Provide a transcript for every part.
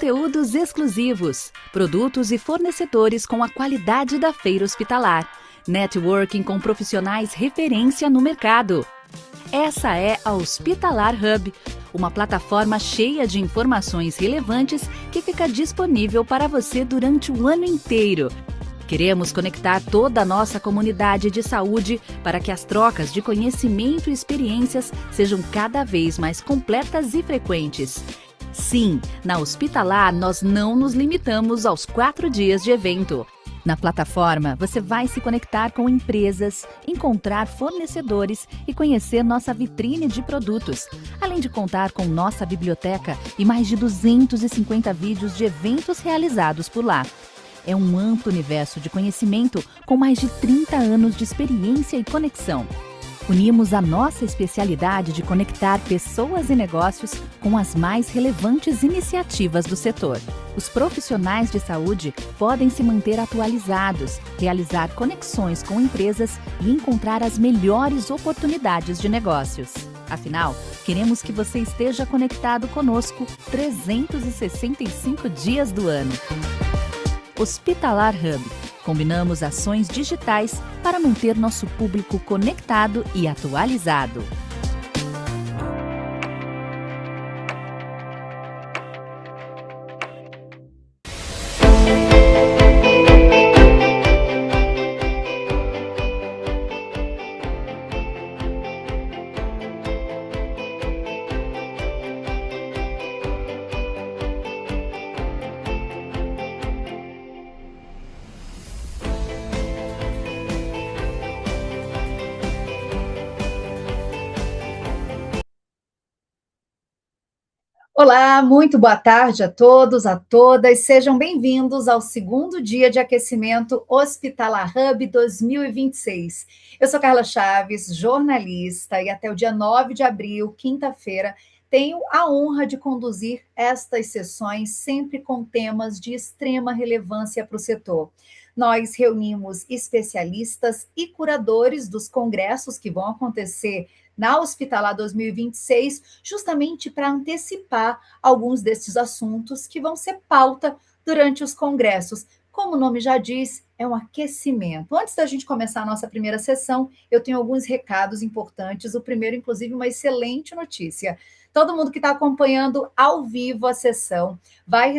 conteúdos exclusivos, produtos e fornecedores com a qualidade da Feira Hospitalar, networking com profissionais referência no mercado. Essa é a Hospitalar Hub, uma plataforma cheia de informações relevantes que fica disponível para você durante o ano inteiro. Queremos conectar toda a nossa comunidade de saúde para que as trocas de conhecimento e experiências sejam cada vez mais completas e frequentes. Sim, na Hospitalar nós não nos limitamos aos 4 dias de evento. Na plataforma, você vai se conectar com empresas, encontrar fornecedores e conhecer nossa vitrine de produtos, além de contar com nossa biblioteca e mais de 250 vídeos de eventos realizados por lá. É um amplo universo de conhecimento com mais de 30 anos de experiência e conexão. Unimos a nossa especialidade de conectar pessoas e negócios com as mais relevantes iniciativas do setor. Os profissionais de saúde podem se manter atualizados, realizar conexões com empresas e encontrar as melhores oportunidades de negócios. Afinal, queremos que você esteja conectado conosco 365 dias do ano. Hospitalar Hub. Combinamos ações digitais para manter nosso público conectado e atualizado. Olá, muito boa tarde a todos, a todas. Sejam bem-vindos ao segundo dia de aquecimento Hospitalar Hub 2026. Eu sou Carla Chaves, jornalista, e até o dia 9 de abril, quinta-feira, tenho a honra de conduzir estas sessões sempre com temas de extrema relevância para o setor. Nós reunimos especialistas e curadores dos congressos que vão acontecer na Hospitalar 2026, justamente para antecipar alguns desses assuntos que vão ser pauta durante os congressos. Como o nome já diz, é um aquecimento. Antes da gente começar a nossa primeira sessão, eu tenho alguns recados importantes. O primeiro, inclusive, uma excelente notícia. Todo mundo que está acompanhando ao vivo a sessão vai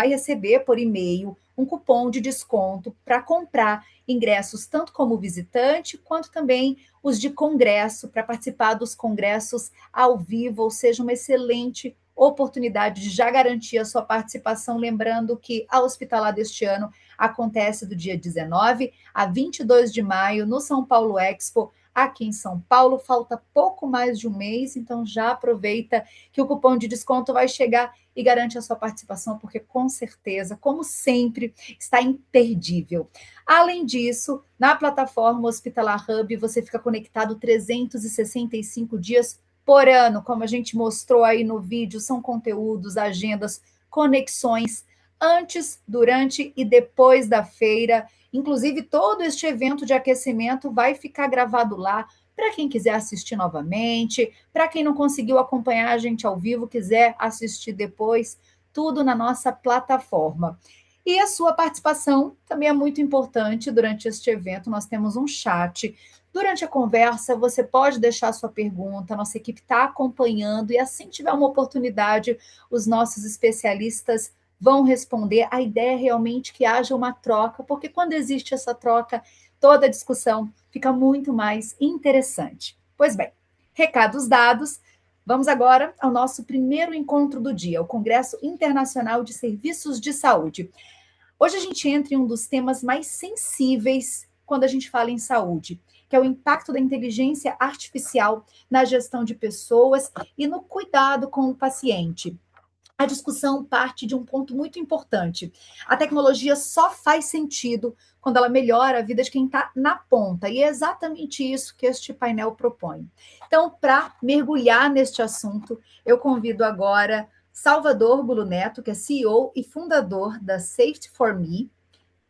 receber por e-mail um cupom de desconto para comprar ingressos tanto como visitante, quanto também os de congresso, para participar dos congressos ao vivo, ou seja, uma excelente oportunidade de já garantir a sua participação, lembrando que a Hospitalar deste ano acontece do dia 19 a 22 de maio no São Paulo Expo, aqui em São Paulo. Falta pouco mais de um mês, então já aproveita que o cupom de desconto vai chegar e garante a sua participação, porque com certeza, como sempre, está imperdível. Além disso, na plataforma Hospitalar Hub, você fica conectado 365 dias por ano, como a gente mostrou aí no vídeo, são conteúdos, agendas, conexões antes, durante e depois da feira. Inclusive, todo este evento de aquecimento vai ficar gravado lá para quem quiser assistir novamente, para quem não conseguiu acompanhar a gente ao vivo, quiser assistir depois, tudo na nossa plataforma. E a sua participação também é muito importante durante este evento. Nós temos um chat. Durante a conversa, você pode deixar a sua pergunta, nossa equipe está acompanhando, e assim tiver uma oportunidade, os nossos especialistas vão responder. A ideia é realmente que haja uma troca, porque quando existe essa troca, toda a discussão fica muito mais interessante. Pois bem, recados dados, vamos agora ao nosso primeiro encontro do dia, o Congresso Internacional de Serviços de Saúde. Hoje a gente entra em um dos temas mais sensíveis quando a gente fala em saúde, que é o impacto da inteligência artificial na gestão de pessoas e no cuidado com o paciente. A discussão parte de um ponto muito importante. A tecnologia só faz sentido quando ela melhora a vida de quem está na ponta, e é exatamente isso que este painel propõe. Então, para mergulhar neste assunto, eu convido agora Salvador Bulo Neto, que é CEO e fundador da Safety for Me,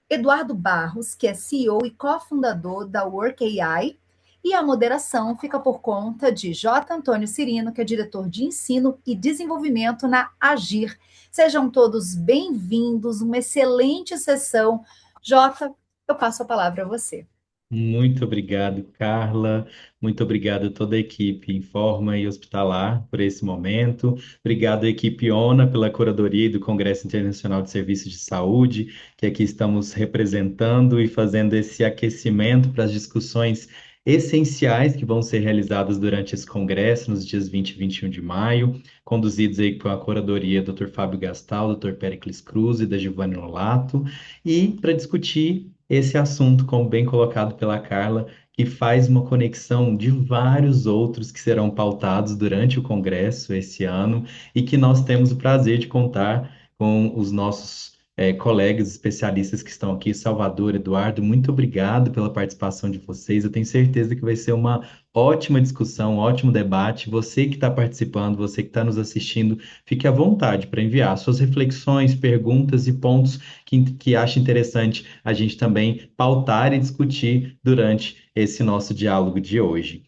Eduardo Barros, que é CEO e cofundador da Work AI, E a moderação fica por conta de J. Antônio Cirino, que é diretor de Ensino e Desenvolvimento na Agir. Sejam todos bem-vindos, uma excelente sessão. Jota, eu passo a palavra a você. Muito obrigado, Carla. Muito obrigado a toda a equipe Informa e Hospitalar por esse momento. Obrigado à equipe ONA pela curadoria do Congresso Internacional de Serviços de Saúde, que aqui estamos representando e fazendo esse aquecimento para as discussões essenciais que vão ser realizadas durante esse congresso, nos dias 20 e 21 de maio, conduzidos aí com a curadoria do Dr. Fábio Gastal, Dr. Péricles Cruz e da Giovanni Nolato, e para discutir esse assunto, como bem colocado pela Carla, que faz uma conexão de vários outros que serão pautados durante o Congresso esse ano e que nós temos o prazer de contar com os nossos colegas especialistas que estão aqui. Salvador, Eduardo, muito obrigado pela participação de vocês. Eu tenho certeza que vai ser uma ótima discussão, um ótimo debate. Você que está participando, você que está nos assistindo, fique à vontade para enviar suas reflexões, perguntas e pontos que acha interessante a gente também pautar e discutir durante esse nosso diálogo de hoje.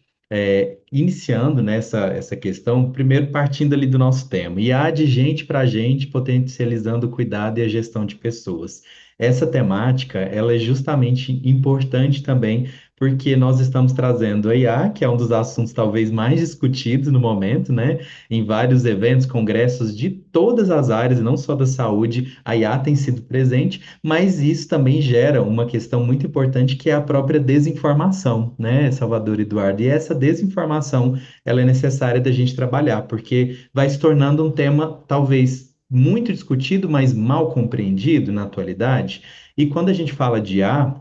Iniciando nessa essa questão, primeiro partindo ali do nosso tema, IA de gente para gente, potencializando o cuidado e a gestão de pessoas. Essa temática, ela é justamente importante também porque nós estamos trazendo a IA, que é um dos assuntos talvez mais discutidos no momento, né? Em vários eventos, congressos de todas as áreas, não só da saúde, a IA tem sido presente, mas isso também gera uma questão muito importante que é a própria desinformação, né, Salvador Eduardo? E essa desinformação, ela é necessária da gente trabalhar, porque vai se tornando um tema talvez muito discutido, mas mal compreendido na atualidade. E quando a gente fala de IA,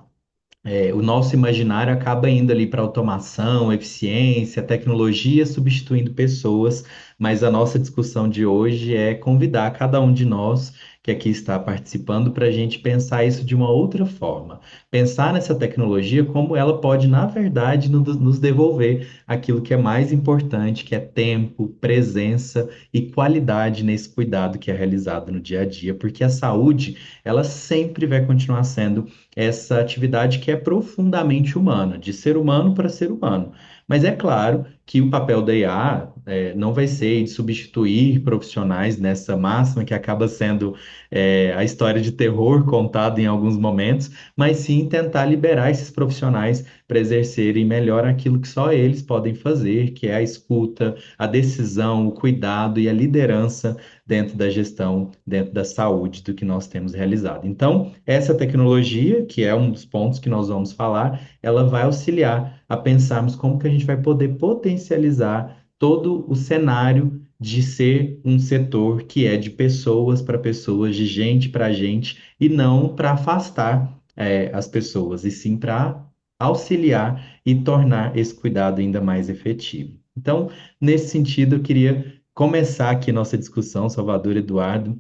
o nosso imaginário acaba indo ali para automação, eficiência, tecnologia substituindo pessoas, mas a nossa discussão de hoje é convidar cada um de nós que aqui está participando para a gente pensar isso de uma outra forma. Pensar nessa tecnologia como ela pode, na verdade, nos devolver aquilo que é mais importante, que é tempo, presença e qualidade nesse cuidado que é realizado no dia a dia, porque a saúde, ela sempre vai continuar sendo essa atividade que é profundamente humana, de ser humano para ser humano. Mas é claro que o papel da IA não vai ser de substituir profissionais nessa máxima que acaba sendo a história de terror contada em alguns momentos, mas sim tentar liberar esses profissionais para exercerem melhor aquilo que só eles podem fazer, que é a escuta, a decisão, o cuidado e a liderança dentro da gestão, dentro da saúde do que nós temos realizado. Então, essa tecnologia, que é um dos pontos que nós vamos falar, ela vai auxiliar a pensarmos como que a gente vai poder potencializar todo o cenário de ser um setor que é de pessoas para pessoas, de gente para gente, e não para afastar as pessoas, e sim para auxiliar e tornar esse cuidado ainda mais efetivo. Então, nesse sentido, eu queria começar aqui nossa discussão, Salvador Eduardo,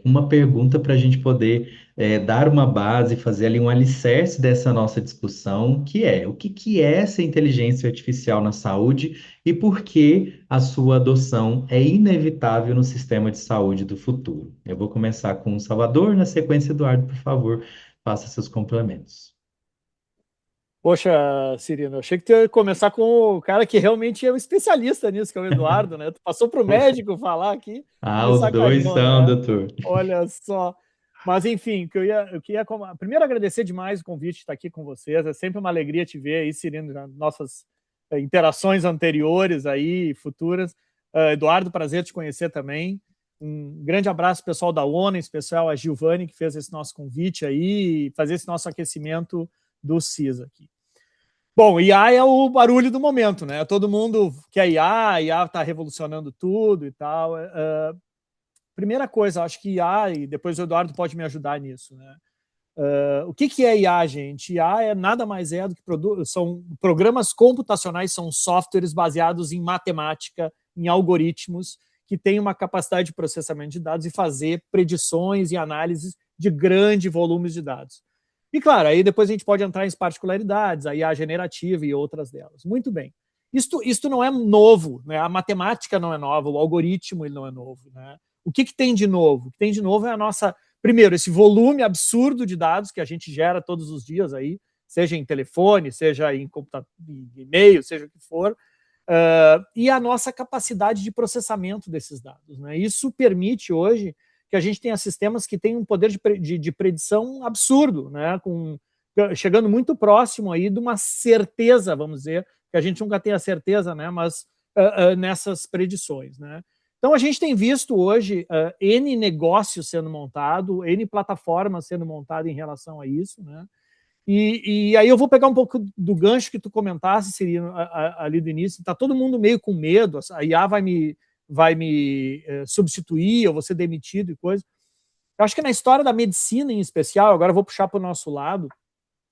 uma pergunta para a gente poder dar uma base, fazer ali um alicerce dessa nossa discussão, que é o que, que é essa inteligência artificial na saúde e por que a sua adoção é inevitável no sistema de saúde do futuro. Eu vou começar com o Salvador, na sequência, Eduardo, por favor, faça seus complementos. Poxa, Cirino, eu achei que tu ia começar com o cara que realmente é um especialista nisso, que é o Eduardo, né? Tu passou para o médico falar aqui, Ah, me os dois sacaneou, são, né? doutor. Olha só. Mas, enfim, eu queria primeiro agradecer demais o convite de estar aqui com vocês. É sempre uma alegria te ver aí, Cirino, nas nossas interações anteriores aí, futuras. Eduardo, prazer te conhecer também. Um grande abraço pessoal da ONU, em especial a Giovanni, que fez esse nosso convite aí, e fazer esse nosso aquecimento do CISA aqui. Bom, IA é o barulho do momento, né? Todo mundo quer IA, a IA está revolucionando tudo e tal. Primeira coisa, acho que IA, e depois o Eduardo pode me ajudar nisso, né? O que é IA, gente? IA é nada mais do que são programas computacionais, são softwares baseados em matemática, em algoritmos, que têm uma capacidade de processamento de dados e fazer predições e análises de grandes volumes de dados. E, claro, aí depois a gente pode entrar em particularidades, a IA generativa e outras delas. Muito bem. Isto não é novo, né? A matemática não é nova, o algoritmo ele não é novo, né? O que tem de novo? O que tem de novo é a nossa... Primeiro, esse volume absurdo de dados que a gente gera todos os dias aí, seja em telefone, seja em computador, em e-mail, seja o que for, e a nossa capacidade de processamento desses dados, né? Isso permite hoje que a gente tenha sistemas que têm um poder de predição absurdo, né? Chegando muito próximo aí de uma certeza, vamos dizer, que a gente nunca tem a certeza, né? Mas nessas predições, né? Então a gente tem visto hoje N negócios sendo montado, N plataformas sendo montadas em relação a isso, né? E aí eu vou pegar um pouco do gancho que tu comentasse, Cirino, ali do início. Está todo mundo meio com medo, a IA vai me substituir, eu vou ser demitido e coisa. Eu acho que na história da medicina em especial, agora eu vou puxar para o nosso lado,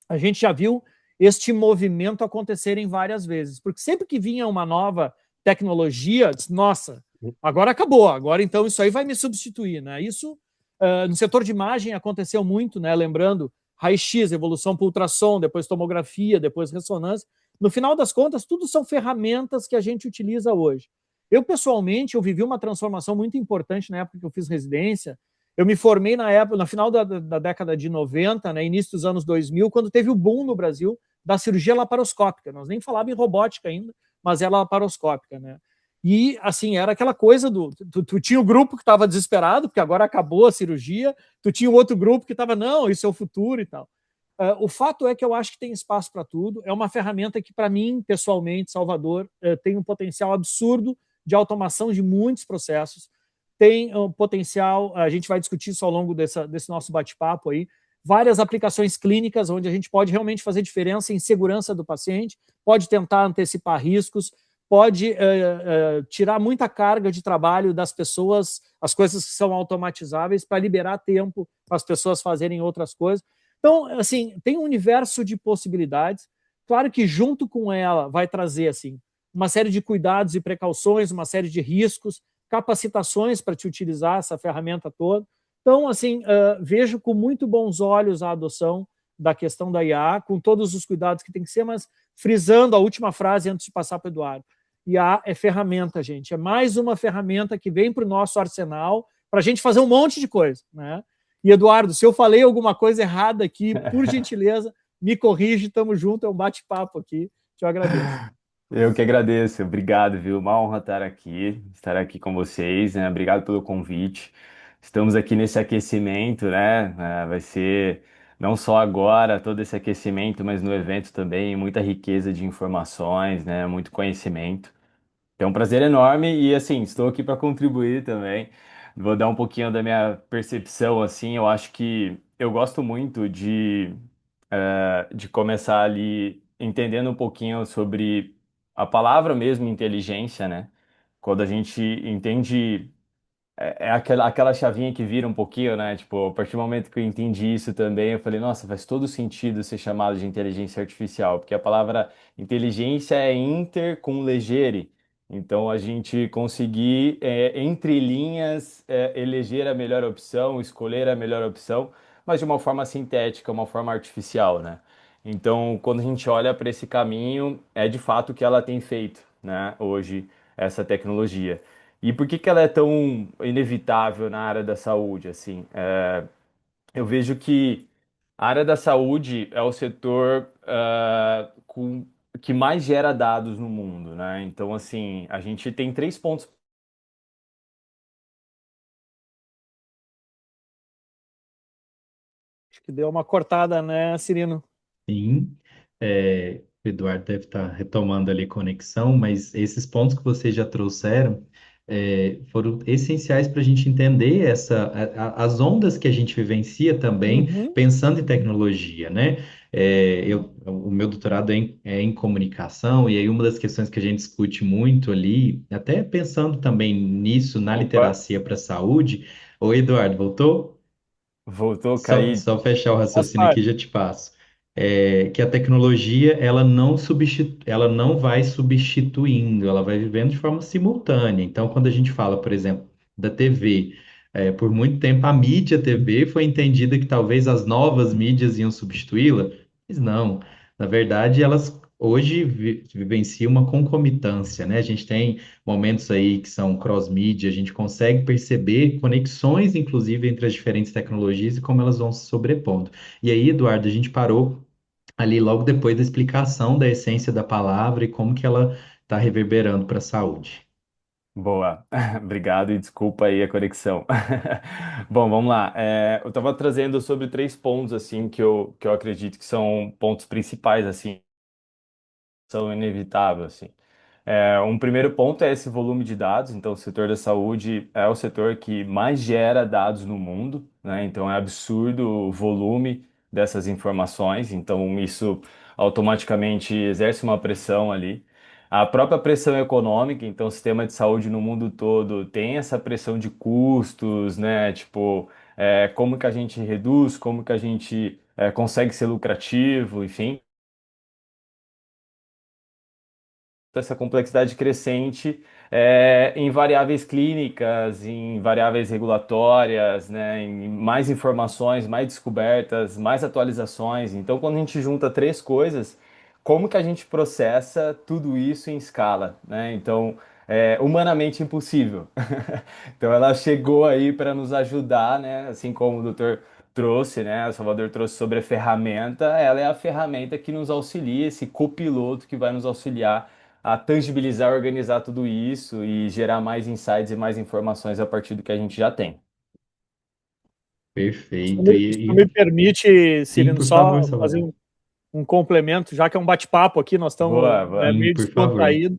a gente já viu este movimento acontecerem várias vezes, porque sempre que vinha uma nova tecnologia, nossa, agora acabou, agora então isso aí vai me substituir, né? Isso no setor de imagem aconteceu muito, né? Lembrando, raio-x, evolução para ultrassom, depois tomografia, depois ressonância. No final das contas, tudo são ferramentas que a gente utiliza hoje. Eu, pessoalmente, eu vivi uma transformação muito importante na época que eu fiz residência. Eu me formei na época, no final da década de 90, né, início dos anos 2000, quando teve o boom no Brasil da cirurgia laparoscópica. Nós nem falávamos em robótica ainda, mas era laparoscópica, né? E, assim, era aquela coisa tu tinha o grupo que estava desesperado, porque agora acabou a cirurgia, tu tinha o outro grupo que estava, não, isso é o futuro e tal. O fato é que eu acho que tem espaço para tudo. É uma ferramenta que, para mim, pessoalmente, Salvador, tem um potencial absurdo de automação de muitos processos. Tem um potencial, a gente vai discutir isso ao longo desse nosso bate-papo aí, várias aplicações clínicas onde a gente pode realmente fazer diferença em segurança do paciente, pode tentar antecipar riscos, pode tirar muita carga de trabalho das pessoas, as coisas que são automatizáveis, para liberar tempo para as pessoas fazerem outras coisas. Então, assim, tem um universo de possibilidades. Claro que junto com ela vai trazer assim uma série de cuidados e precauções, uma série de riscos, capacitações para te utilizar essa ferramenta toda. Então, assim, vejo com muito bons olhos a adoção da questão da IA, com todos os cuidados que tem que ser, mas frisando a última frase antes de passar para o Eduardo. IA é ferramenta, gente. É mais uma ferramenta que vem para o nosso arsenal para a gente fazer um monte de coisa, né? E, Eduardo, se eu falei alguma coisa errada aqui, por gentileza, me corrige, estamos juntos, é um bate-papo aqui. Te agradeço. Eu que agradeço, obrigado, viu? Uma honra estar aqui com vocês, né? Obrigado pelo convite. Estamos aqui nesse aquecimento, né? Vai ser não só agora todo esse aquecimento, mas no evento também, muita riqueza de informações, né? Muito conhecimento. É um prazer enorme e, assim, estou aqui para contribuir também. Vou dar um pouquinho da minha percepção, assim, eu acho que eu gosto muito de começar ali entendendo um pouquinho sobre a palavra mesmo inteligência, né? Quando a gente entende é aquela chavinha que vira um pouquinho, né? Tipo, a partir do momento que eu entendi isso também, eu falei, nossa, faz todo sentido ser chamado de inteligência artificial, porque a palavra inteligência é inter com legere. Então, a gente conseguir, entre linhas, eleger a melhor opção, escolher a melhor opção, mas de uma forma sintética, uma forma artificial, né? Então, quando a gente olha para esse caminho, é de fato o que ela tem feito, né? Hoje, essa tecnologia. E por que que ela é tão inevitável na área da saúde, assim? Eu vejo que a área da saúde é o setor que mais gera dados no mundo, né? Então, assim, a gente tem três pontos. Acho que deu uma cortada, né, Cirino? Sim, o Eduardo deve estar retomando ali a conexão, mas esses pontos que vocês já trouxeram foram essenciais para a gente entender as ondas que a gente vivencia também, Uhum. pensando em tecnologia, né? O meu doutorado é em comunicação, e aí uma das questões que a gente discute muito ali, até pensando também nisso, na Opa, literacia para a saúde. Oi, Eduardo, voltou? voltou a Só, cair. só fechar o Faz raciocínio aqui parte. e já te passo. Que a tecnologia ela não vai substituindo, ela vai vivendo de forma simultânea. Então, quando a gente fala, por exemplo, da TV, por muito tempo a mídia TV foi entendida que talvez as novas mídias iam substituí-la, mas não. Na verdade, elas hoje vivenciam uma concomitância, né? A gente tem momentos aí que são cross-mídia, a gente consegue perceber conexões, inclusive, entre as diferentes tecnologias e como elas vão se sobrepondo. E aí, Eduardo, a gente parou ali logo depois da explicação da essência da palavra e como que ela está reverberando para a saúde. Boa, obrigado e desculpa aí a conexão. Bom, vamos lá. Eu estava trazendo sobre três pontos assim que eu acredito que são pontos principais assim, são inevitáveis assim. Um primeiro ponto é esse volume de dados. Então, o setor da saúde é o setor que mais gera dados no mundo, né? Então, é absurdo o volume dessas informações. Então, isso automaticamente exerce uma pressão ali. A própria pressão econômica, então, o sistema de saúde no mundo todo tem essa pressão de custos, né? Tipo, como que a gente reduz, como que a gente consegue ser lucrativo, enfim. Essa complexidade crescente em variáveis clínicas, em variáveis regulatórias, né, em mais informações, mais descobertas, mais atualizações. Então, quando a gente junta três coisas, como que a gente processa tudo isso em escala, né? Então, é humanamente impossível. Então, ela chegou aí para nos ajudar, né? Assim como o doutor trouxe, né? O Salvador trouxe sobre a ferramenta, ela é a ferramenta que nos auxilia, esse copiloto que vai nos auxiliar a tangibilizar, organizar tudo isso e gerar mais insights e mais informações a partir do que a gente já tem. Perfeito. Se tu me permite, Sim, Cirino, por favor, só fazer Salvador. um complemento, já que é um bate-papo aqui, nós Boa, estamos, né, boa. meio Por favor. descontraído.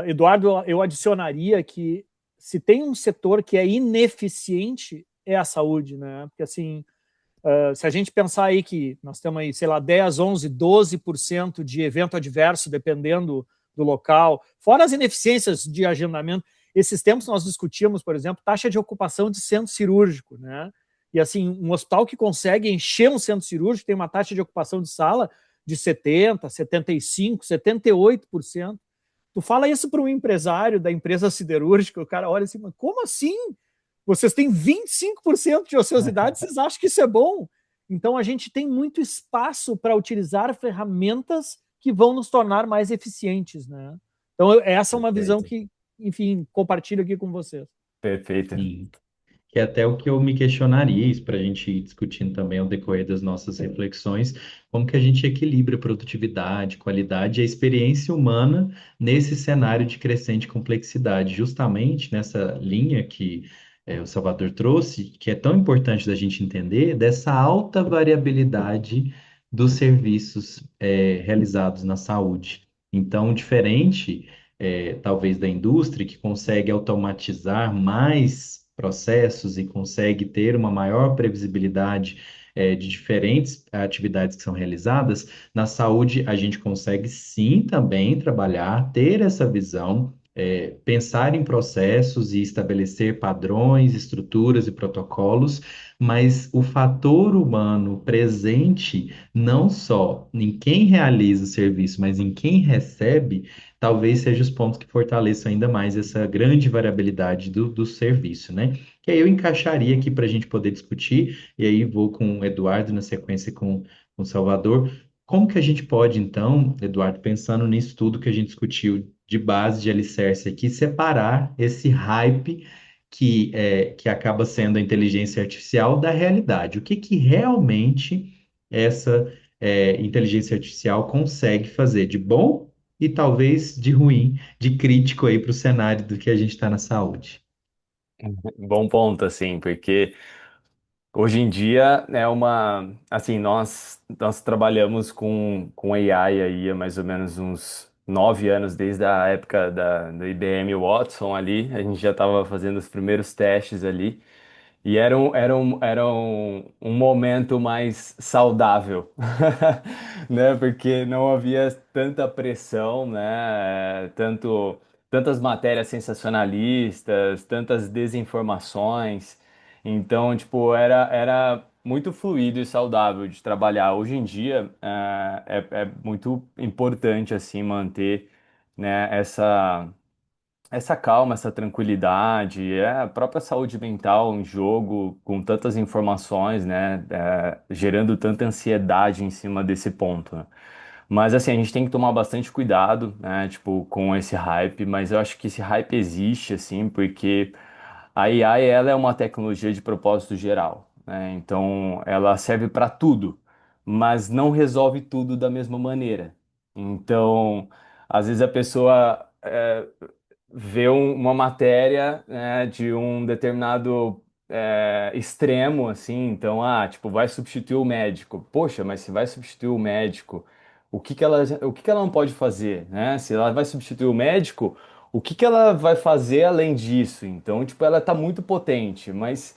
Eduardo, eu adicionaria que se tem um setor que é ineficiente, é a saúde, né? Porque assim, se a gente pensar aí que nós temos aí, sei lá, 10, 11, 12% de evento adverso, dependendo do local, fora as ineficiências de agendamento. Esses tempos nós discutíamos, por exemplo, taxa de ocupação de centro cirúrgico, né? E assim, um hospital que consegue encher um centro cirúrgico tem uma taxa de ocupação de sala de 70, 75, 78%. Tu fala isso para um empresário da empresa siderúrgica, o cara olha assim, mas como assim? Vocês têm 25% de ociosidade, vocês acham que isso é bom? Então a gente tem muito espaço para utilizar ferramentas que vão nos tornar mais eficientes, né? Então essa é uma visão Perfeito. que, enfim, compartilho aqui com vocês. Perfeito. Sim. Que é até o que eu me questionaria, isso para a gente ir discutindo também ao decorrer das nossas reflexões, como que a gente equilibra produtividade, qualidade e a experiência humana nesse cenário de crescente complexidade, justamente nessa linha que o Salvador trouxe, que é tão importante da gente entender, dessa alta variabilidade dos serviços realizados na saúde. Então, diferente talvez da indústria, que consegue automatizar mais processos e consegue ter uma maior previsibilidade de diferentes atividades que são realizadas, na saúde a gente consegue sim também trabalhar, ter essa visão. Pensar em processos e estabelecer padrões, estruturas e protocolos, mas o fator humano presente, não só em quem realiza o serviço, mas em quem recebe, talvez seja os pontos que fortaleçam ainda mais essa grande variabilidade do serviço, né? Que aí eu encaixaria aqui para a gente poder discutir, e aí vou com o Eduardo na sequência com o Salvador. Como que a gente pode, então, Eduardo, pensando nisso tudo que a gente discutiu de base, de alicerce aqui, separar esse hype que acaba sendo a inteligência artificial da realidade? O que que realmente essa inteligência artificial consegue fazer de bom e talvez de ruim, de crítico aí para o cenário do que a gente está na saúde. Bom ponto, assim, porque hoje em dia é uma, assim, nós trabalhamos com AI aí há mais ou menos uns 9 anos, desde a época da IBM Watson ali, a gente já estava fazendo os primeiros testes ali. E era um momento mais saudável, né? Porque não havia tanta pressão, né? Tantas matérias sensacionalistas, tantas desinformações. Então, tipo, era muito fluido e saudável de trabalhar. Hoje em dia, é muito importante, assim, manter, né, essa calma, essa tranquilidade, a própria saúde mental em jogo, com tantas informações, né, gerando tanta ansiedade em cima desse ponto, né? Mas assim, a gente tem que tomar bastante cuidado, né, tipo, com esse hype, mas eu acho que esse hype existe, assim, porque a AI, ela é uma tecnologia de propósito geral, né, então ela serve para tudo, mas não resolve tudo da mesma maneira. Então, às vezes a pessoa vê uma matéria, né, de um determinado extremo, assim, então, tipo, vai substituir o médico. Poxa, mas se vai substituir o médico, o que que ela não pode fazer, né? Se ela vai substituir o médico, o que que ela vai fazer além disso? Então, tipo, ela tá muito potente, mas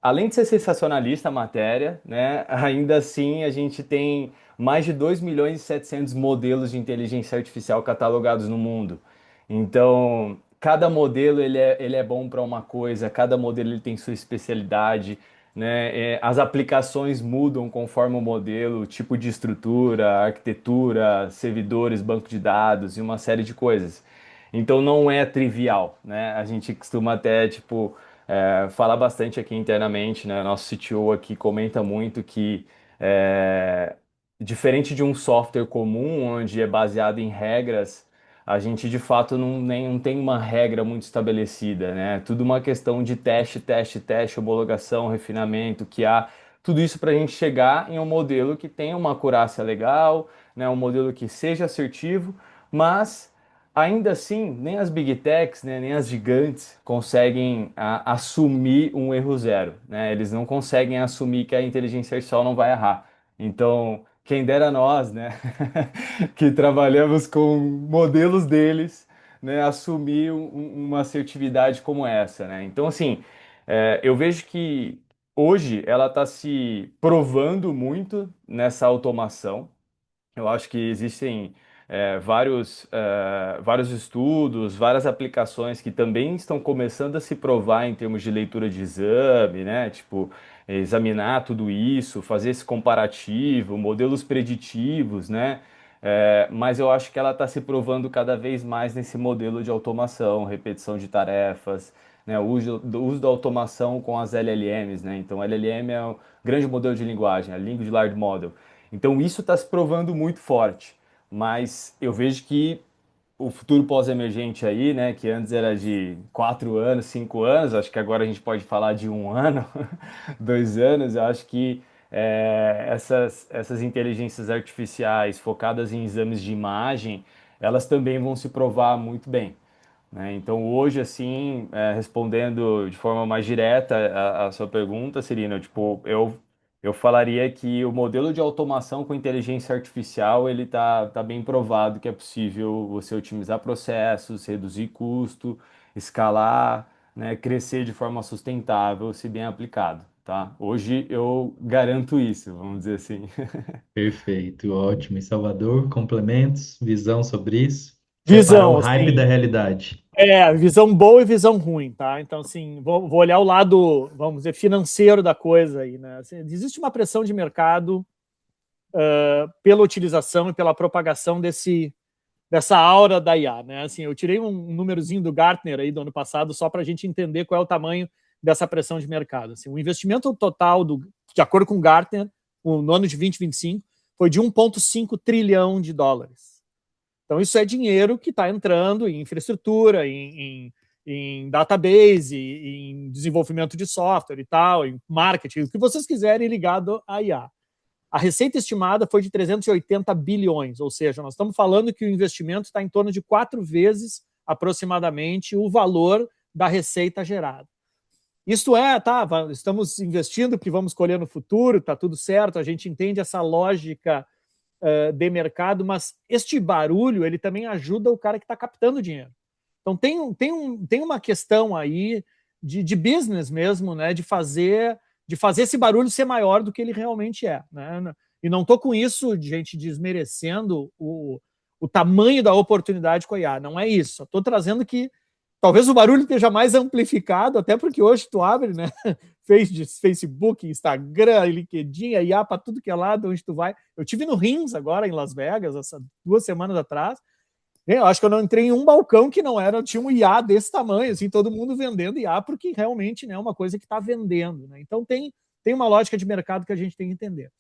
além de ser sensacionalista a matéria, né, ainda assim a gente tem mais de 2 milhões e 700 modelos de inteligência artificial catalogados no mundo. Então, cada modelo ele é bom para uma coisa, cada modelo ele tem sua especialidade, né? As aplicações mudam conforme o modelo, o tipo de estrutura, arquitetura, servidores, banco de dados e uma série de coisas. Então não é trivial, né? A gente costuma até, tipo, falar bastante aqui internamente, né? Nosso CTO aqui comenta muito que é, diferente de um software comum, onde é baseado em regras, a gente de fato não tem uma regra muito estabelecida, né? Tudo uma questão de teste, teste, teste, homologação, refinamento, que há tudo isso para a gente chegar em um modelo que tenha uma acurácia legal, né? Um modelo que seja assertivo, mas ainda assim, nem as big techs, né, nem as gigantes conseguem assumir um erro zero, né? Eles não conseguem assumir que a inteligência artificial não vai errar. Então, quem dera nós, né, que trabalhamos com modelos deles, né, assumir uma assertividade como essa, né? Então, assim, eu vejo que hoje ela está se provando muito nessa automação. Eu acho que existem vários estudos, várias aplicações que também estão começando a se provar em termos de leitura de exame, né? Tipo, examinar tudo isso, fazer esse comparativo, modelos preditivos, né? Mas eu acho que ela está se provando cada vez mais nesse modelo de automação, repetição de tarefas, né? O uso da automação com as LLMs, né? Então, LLM é um grande modelo de linguagem, a Language Large Model. Então isso está se provando muito forte, mas eu vejo que o futuro pós-emergente aí, né, que antes era de 4 anos, 5 anos, acho que agora a gente pode falar de 1 ano, 2 anos. Eu acho que essas inteligências artificiais focadas em exames de imagem, elas também vão se provar muito bem, né? Então hoje, assim, respondendo de forma mais direta a sua pergunta, Cirino, tipo, eu falaria que o modelo de automação com inteligência artificial, ele tá bem provado que é possível você otimizar processos, reduzir custo, escalar, né, crescer de forma sustentável, se bem aplicado, tá? Hoje eu garanto isso, vamos dizer assim. Perfeito, ótimo. E Salvador, complementos, visão sobre isso? Separar o Visão, hype da assim, realidade. visão boa e visão ruim, tá? Então, assim, vou olhar o lado, vamos dizer, financeiro da coisa aí, né? Assim, existe uma pressão de mercado pela utilização e pela propagação dessa aura da IA, né? Assim, eu tirei um númerozinho do Gartner aí do ano passado só para a gente entender qual é o tamanho dessa pressão de mercado. Assim, o investimento total, de acordo com o Gartner, no ano de 2025, foi de 1,5 trilhão de dólares. Então, isso é dinheiro que está entrando em infraestrutura, em database, em desenvolvimento de software e tal, em marketing, o que vocês quiserem ligado à IA. A receita estimada foi de 380 bilhões, ou seja, nós estamos falando que o investimento está em torno de 4 vezes, aproximadamente, o valor da receita gerada. Isto estamos investindo porque vamos colher no futuro, está tudo certo, a gente entende essa lógica de mercado, mas este barulho ele também ajuda o cara que está captando dinheiro. Então tem uma questão aí de business mesmo, né? De fazer esse barulho ser maior do que ele realmente é, né? E não estou com isso, gente, desmerecendo o tamanho da oportunidade com a IA. Não é isso. Estou trazendo que talvez o barulho esteja mais amplificado, até porque hoje tu abre, né? Facebook, Instagram, LinkedIn, IA para tudo que é lado, onde tu vai. Eu tive no RIMS agora, em Las Vegas, 2 semanas atrás. Eu acho que eu não entrei em um balcão que não era, tinha um IA desse tamanho, assim, todo mundo vendendo IA, porque realmente, né, é uma coisa que está vendendo, né? Então tem uma lógica de mercado que a gente tem que entender.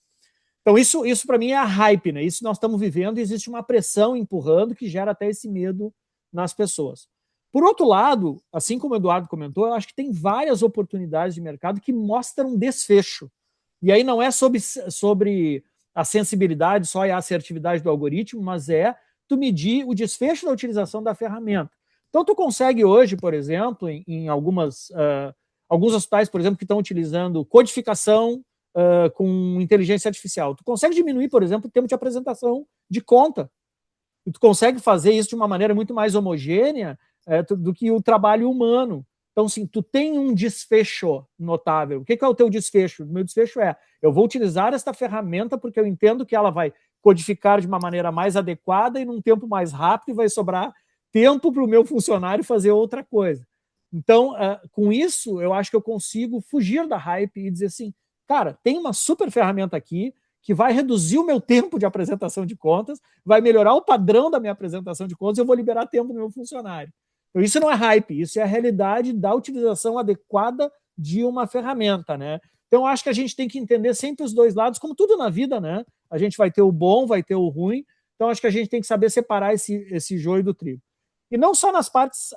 Então isso para mim é a hype, né? Isso nós estamos vivendo e existe uma pressão empurrando que gera até esse medo nas pessoas. Por outro lado, assim como o Eduardo comentou, eu acho que tem várias oportunidades de mercado que mostram desfecho. E aí não é sobre a sensibilidade só e a assertividade do algoritmo, mas é tu medir o desfecho da utilização da ferramenta. Então, tu consegue hoje, por exemplo, em alguns hospitais, por exemplo, que estão utilizando codificação com inteligência artificial, tu consegue diminuir, por exemplo, o tempo de apresentação de conta. E tu consegue fazer isso de uma maneira muito mais homogênea do que o trabalho humano. Então, assim, tu tem um desfecho notável. O que é o teu desfecho? O meu desfecho eu vou utilizar esta ferramenta porque eu entendo que ela vai codificar de uma maneira mais adequada e num tempo mais rápido e vai sobrar tempo para o meu funcionário fazer outra coisa. Então, com isso, eu acho que eu consigo fugir da hype e dizer assim, cara, tem uma super ferramenta aqui que vai reduzir o meu tempo de apresentação de contas, vai melhorar o padrão da minha apresentação de contas e eu vou liberar tempo do meu funcionário. Então, isso não é hype, isso é a realidade da utilização adequada de uma ferramenta, né? Então, eu acho que a gente tem que entender sempre os dois lados, como tudo na vida, né? A gente vai ter o bom, vai ter o ruim, então acho que a gente tem que saber separar esse joio do trigo. E não só nas partes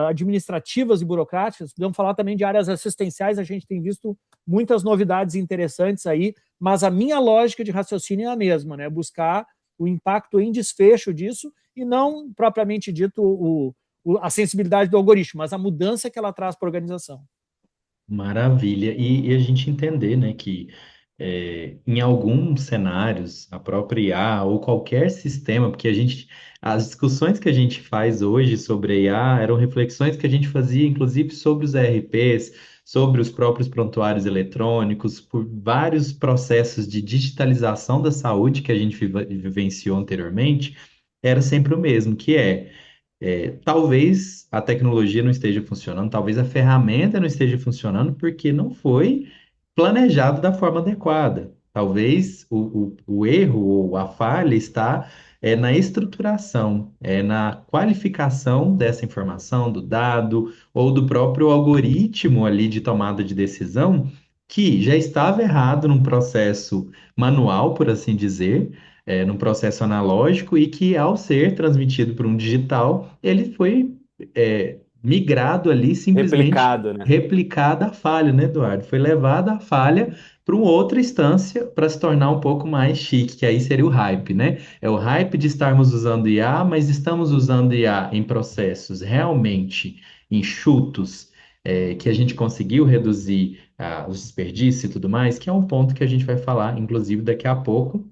administrativas e burocráticas, podemos falar também de áreas assistenciais, a gente tem visto muitas novidades interessantes aí, mas a minha lógica de raciocínio é a mesma, né? Buscar o impacto em desfecho disso e não propriamente dito a sensibilidade do algoritmo, mas a mudança que ela traz para a organização. Maravilha. E a gente entender, né, que em alguns cenários, a própria IA ou qualquer sistema, porque as discussões que a gente faz hoje sobre a IA eram reflexões que a gente fazia, inclusive, sobre os ERPs, sobre os próprios prontuários eletrônicos, por vários processos de digitalização da saúde que a gente vivenciou anteriormente, era sempre o mesmo, que talvez a tecnologia não esteja funcionando, talvez a ferramenta não esteja funcionando porque não foi planejado da forma adequada. Talvez o erro ou a falha está na estruturação, na qualificação dessa informação, do dado ou do próprio algoritmo ali de tomada de decisão, que já estava errado num processo manual, por assim dizer, num processo analógico e que, ao ser transmitido para um digital, ele foi migrado ali, simplesmente Replicado, né? replicada a falha, né, Eduardo? Foi levada a falha para uma outra instância para se tornar um pouco mais chique, que aí seria o hype, né? É o hype de estarmos usando IA, mas estamos usando IA em processos realmente enxutos, que a gente conseguiu reduzir os desperdícios e tudo mais, que é um ponto que a gente vai falar, inclusive, daqui a pouco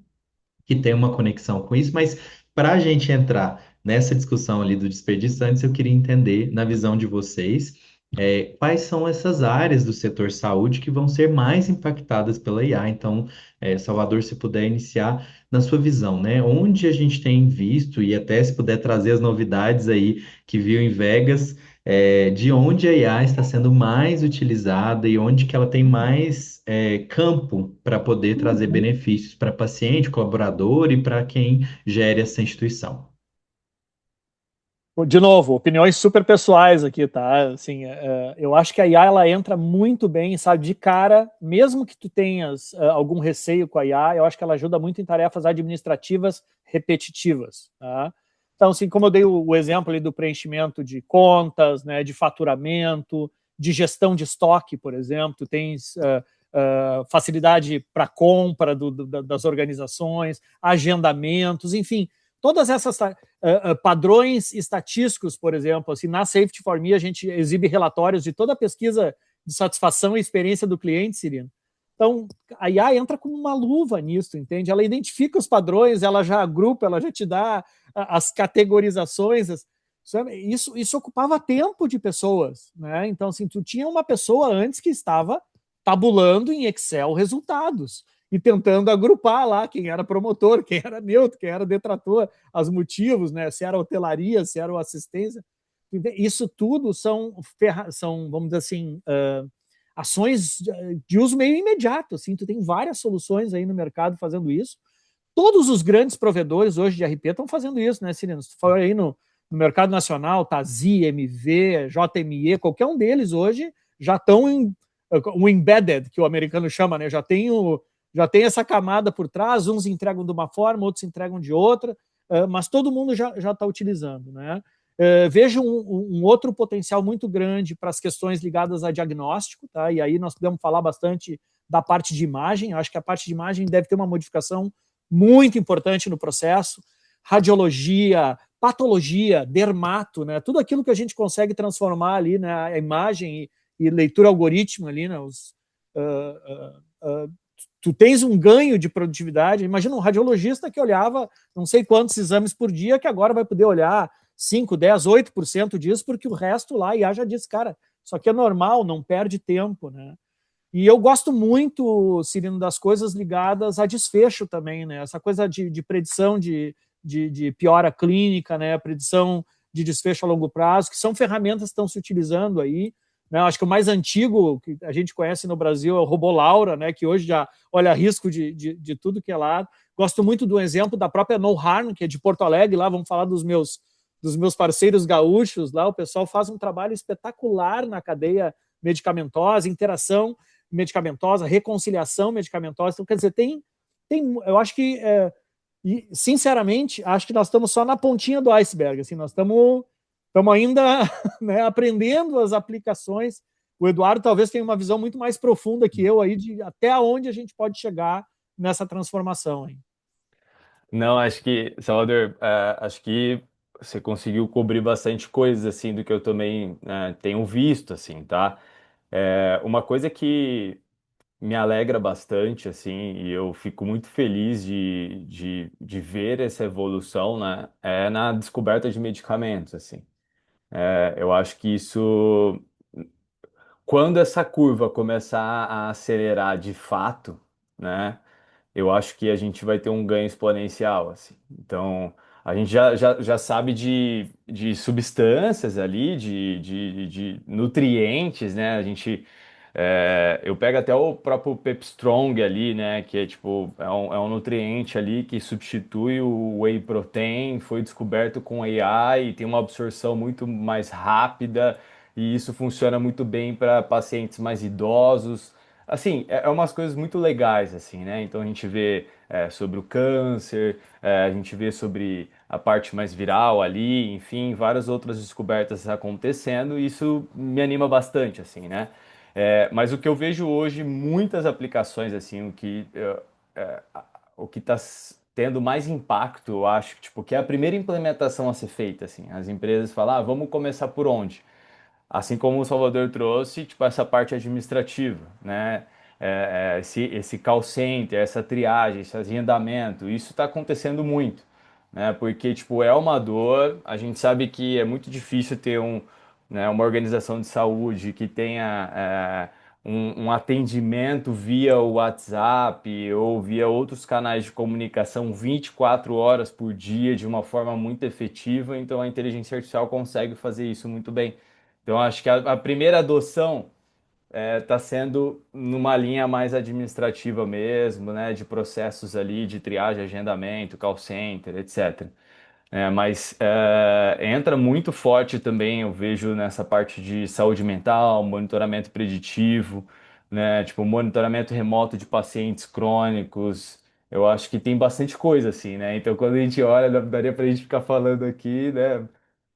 que tem uma conexão com isso, mas para a gente entrar nessa discussão ali do desperdício, antes eu queria entender, na visão de vocês, quais são essas áreas do setor saúde que vão ser mais impactadas pela IA. Então, Salvador, se puder iniciar na sua visão, né? Onde a gente tem visto, e até se puder trazer as novidades aí que viu em Vegas, de onde a IA está sendo mais utilizada e onde que ela tem mais campo para poder trazer benefícios para paciente, colaborador e para quem gere essa instituição. De novo, opiniões super pessoais aqui, tá? Assim, eu acho que a IA ela entra muito bem, sabe, de cara, mesmo que tu tenhas algum receio com a IA, eu acho que ela ajuda muito em tarefas administrativas repetitivas, tá? Então, assim, como eu dei o exemplo ali do preenchimento de contas, né, de faturamento, de gestão de estoque, por exemplo, tu tens facilidade para compra das organizações, agendamentos, enfim, todas essas padrões estatísticos, por exemplo, assim, na Safety for Me a gente exibe relatórios de toda a pesquisa de satisfação e experiência do cliente, Cirino. Então, a IA entra como uma luva nisso, entende? Ela identifica os padrões, ela já agrupa, ela já te dá as categorizações. Isso ocupava tempo de pessoas, né? Então, assim, tu tinha uma pessoa antes que estava tabulando em Excel resultados e tentando agrupar lá quem era promotor, quem era neutro, quem era detrator, os motivos, né? Se era hotelaria, se era assistência. Isso tudo são vamos dizer assim, ações de uso meio imediato. Assim, tu tem várias soluções aí no mercado fazendo isso. Todos os grandes provedores hoje de RP estão fazendo isso, né, Cirino? Se tu for aí no mercado nacional, Tazi, MV, JME, qualquer um deles hoje já estão em um embedded, que o americano chama, né? Já tem essa camada por trás, uns entregam de uma forma, outros entregam de outra, mas todo mundo já está utilizando, né? Vejo um outro potencial muito grande para as questões ligadas a diagnóstico, tá? E aí nós podemos falar bastante da parte de imagem. Eu acho que a parte de imagem deve ter uma modificação muito importante no processo. Radiologia, patologia, dermato, né? Tudo aquilo que a gente consegue transformar ali, né? A imagem e leitura algoritmo ali, né? Tu tens um ganho de produtividade. Imagina um radiologista que olhava não sei quantos exames por dia, que agora vai poder olhar 5, 10, 8% disso, porque o resto lá, a IA já disse, cara, isso aqui é normal, não perde tempo, né? E eu gosto muito, Cirino, das coisas ligadas a desfecho também, né? Essa coisa de predição de piora clínica, né? Predição de desfecho a longo prazo, que são ferramentas que estão se utilizando aí. Né? Acho que o mais antigo que a gente conhece no Brasil é o Robô Laura, né? Que hoje já olha risco de tudo que é lado. Gosto muito do exemplo da própria No Harm, que é de Porto Alegre, lá vamos falar dos meus parceiros gaúchos, lá o pessoal faz um trabalho espetacular na cadeia medicamentosa, interação medicamentosa, reconciliação medicamentosa. Então, quer dizer, eu acho que, e, sinceramente, acho que nós estamos só na pontinha do iceberg. Assim, nós estamos ainda né, aprendendo as aplicações. O Eduardo talvez tenha uma visão muito mais profunda que eu aí de até onde a gente pode chegar nessa transformação. Hein? Não, acho que, Salvador, acho que você conseguiu cobrir bastante coisas, assim, do que eu também tenho visto, assim, tá? Uma coisa que me alegra bastante, assim, e eu fico muito feliz de ver essa evolução, né? É na descoberta de medicamentos, assim. Eu acho que isso, quando essa curva começar a acelerar de fato, né? Eu acho que a gente vai ter um ganho exponencial, assim. Então, a gente já sabe de substâncias ali, de nutrientes, né? Eu pego até o próprio Pepstrong ali, né? Que é tipo, é um nutriente ali que substitui o whey protein, foi descoberto com AI e tem uma absorção muito mais rápida, e isso funciona muito bem para pacientes mais idosos. Assim, é umas coisas muito legais, assim, né? Então a gente vê sobre o câncer, a gente vê sobre a parte mais viral ali, enfim, várias outras descobertas acontecendo, e isso me anima bastante, assim, né? Mas o que eu vejo hoje, muitas aplicações, assim, o que está tendo mais impacto, eu acho, tipo, que é a primeira implementação a ser feita, assim. As empresas falam, vamos começar por onde? Assim como o Salvador trouxe, tipo, essa parte administrativa, né? Esse call center, essa triagem, esse agendamento, isso está acontecendo muito, né? Porque, tipo, é uma dor, a gente sabe que é muito difícil ter né, uma organização de saúde que tenha um atendimento via WhatsApp ou via outros canais de comunicação 24 horas por dia de uma forma muito efetiva, então a inteligência artificial consegue fazer isso muito bem. Então, acho que a primeira adoção está sendo numa linha mais administrativa mesmo, né, de processos ali de triagem, agendamento, call center, etc. Mas entra muito forte também, eu vejo nessa parte de saúde mental, monitoramento preditivo, né, tipo monitoramento remoto de pacientes crônicos. Eu acho que tem bastante coisa assim, né? Então, quando a gente olha, daria para a gente ficar falando aqui, né?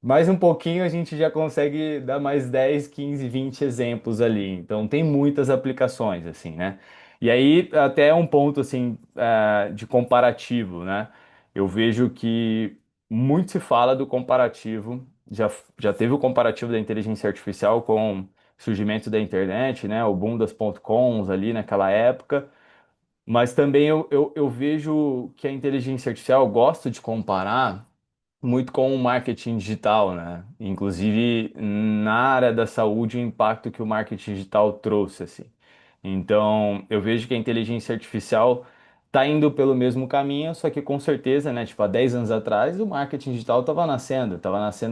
Mais um pouquinho a gente já consegue dar mais 10, 15, 20 exemplos ali. Então tem muitas aplicações assim, né? E aí até um ponto assim de comparativo, né? Eu vejo que muito se fala do comparativo. Já teve o comparativo da inteligência artificial com o surgimento da internet, né? O boom das .coms ali naquela época. Mas também eu vejo que a inteligência artificial, eu gosto de comparar muito com o marketing digital, né? Inclusive na área da saúde, o impacto que o marketing digital trouxe, assim. Então, eu vejo que a inteligência artificial está indo pelo mesmo caminho, só que com certeza, né? Tipo, há 10 anos atrás, o marketing digital estava nascendo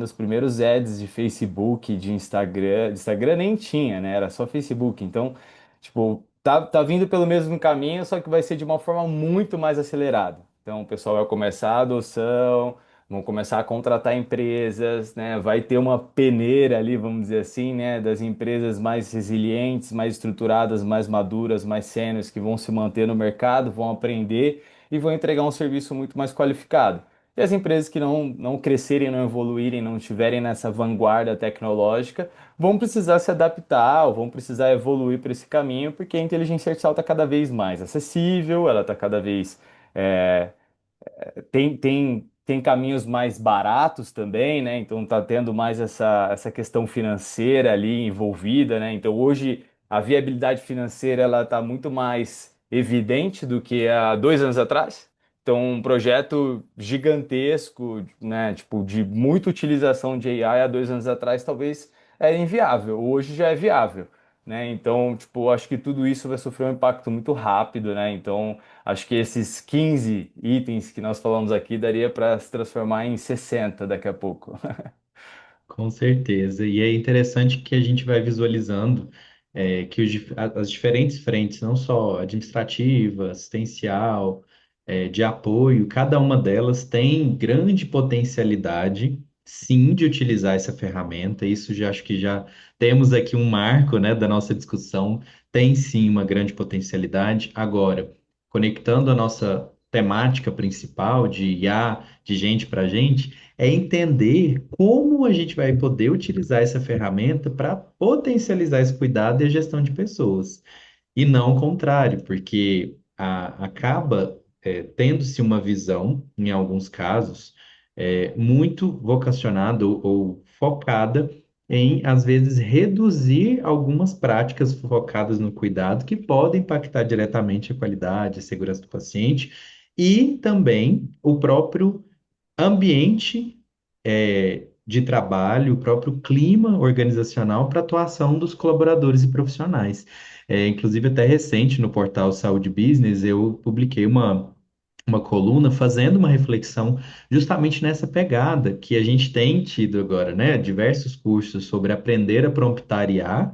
os primeiros ads de Facebook, de Instagram nem tinha, né? Era só Facebook. Então, tipo, tá vindo pelo mesmo caminho, só que vai ser de uma forma muito mais acelerada. Então, o pessoal vai começar a adoção, vão começar a contratar empresas, né? Vai ter uma peneira ali, vamos dizer assim, né? Das empresas mais resilientes, mais estruturadas, mais maduras, mais sêniores, que vão se manter no mercado, vão aprender e vão entregar um serviço muito mais qualificado. E as empresas que não crescerem, não evoluírem, não estiverem nessa vanguarda tecnológica, vão precisar se adaptar ou vão precisar evoluir para esse caminho, porque a inteligência artificial está cada vez mais acessível, ela está cada vez é, tem caminhos mais baratos também, né? Então tá tendo mais essa questão financeira ali envolvida, né? Então hoje a viabilidade financeira ela está muito mais evidente do que há 2 anos atrás. Então um projeto gigantesco, né? Tipo de muita utilização de AI há 2 anos atrás talvez era inviável. Hoje já é viável. Né? Então, tipo, acho que tudo isso vai sofrer um impacto muito rápido, né? Então, acho que esses 15 itens que nós falamos aqui daria para se transformar em 60 daqui a pouco. Com certeza. E é interessante que a gente vai visualizando que as diferentes frentes, não só administrativa, assistencial, de apoio, cada uma delas tem grande potencialidade, sim, de utilizar essa ferramenta. Isso já acho que já temos aqui um marco, né, da nossa discussão. Tem sim uma grande potencialidade. Agora, conectando a nossa temática principal de IA, de gente para gente é entender como a gente vai poder utilizar essa ferramenta para potencializar esse cuidado e a gestão de pessoas. E não o contrário, porque acaba tendo-se uma visão, em alguns casos, muito vocacionada ou focada em, às vezes, reduzir algumas práticas focadas no cuidado que podem impactar diretamente a qualidade, a segurança do paciente e também o próprio ambiente de trabalho, o próprio clima organizacional para a atuação dos colaboradores e profissionais. Inclusive, até recente, no portal Saúde Business, eu publiquei uma coluna fazendo uma reflexão justamente nessa pegada que a gente tem tido agora, né? Diversos cursos sobre aprender a promptar IA,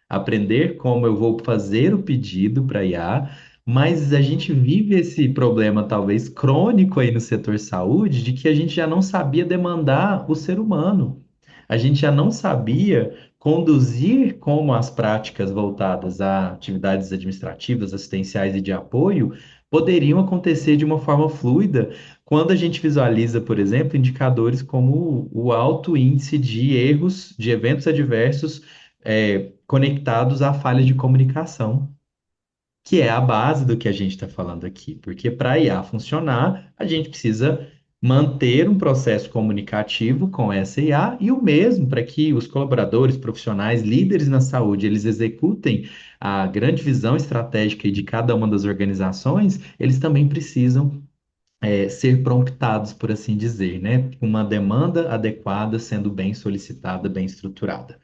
aprender como eu vou fazer o pedido para IA, mas a gente vive esse problema talvez crônico aí no setor saúde de que a gente já não sabia demandar o ser humano. A gente já não sabia conduzir como as práticas voltadas a atividades administrativas, assistenciais e de apoio poderiam acontecer de uma forma fluida quando a gente visualiza, por exemplo, indicadores como o alto índice de erros, de eventos adversos conectados à falha de comunicação, que é a base do que a gente está falando aqui. Porque para a IA funcionar, a gente precisa manter um processo comunicativo com essa IA e o mesmo para que os colaboradores, profissionais, líderes na saúde, eles executem a grande visão estratégica de cada uma das organizações, eles também precisam ser promptados, por assim dizer, né? Com uma demanda adequada, sendo bem solicitada, bem estruturada.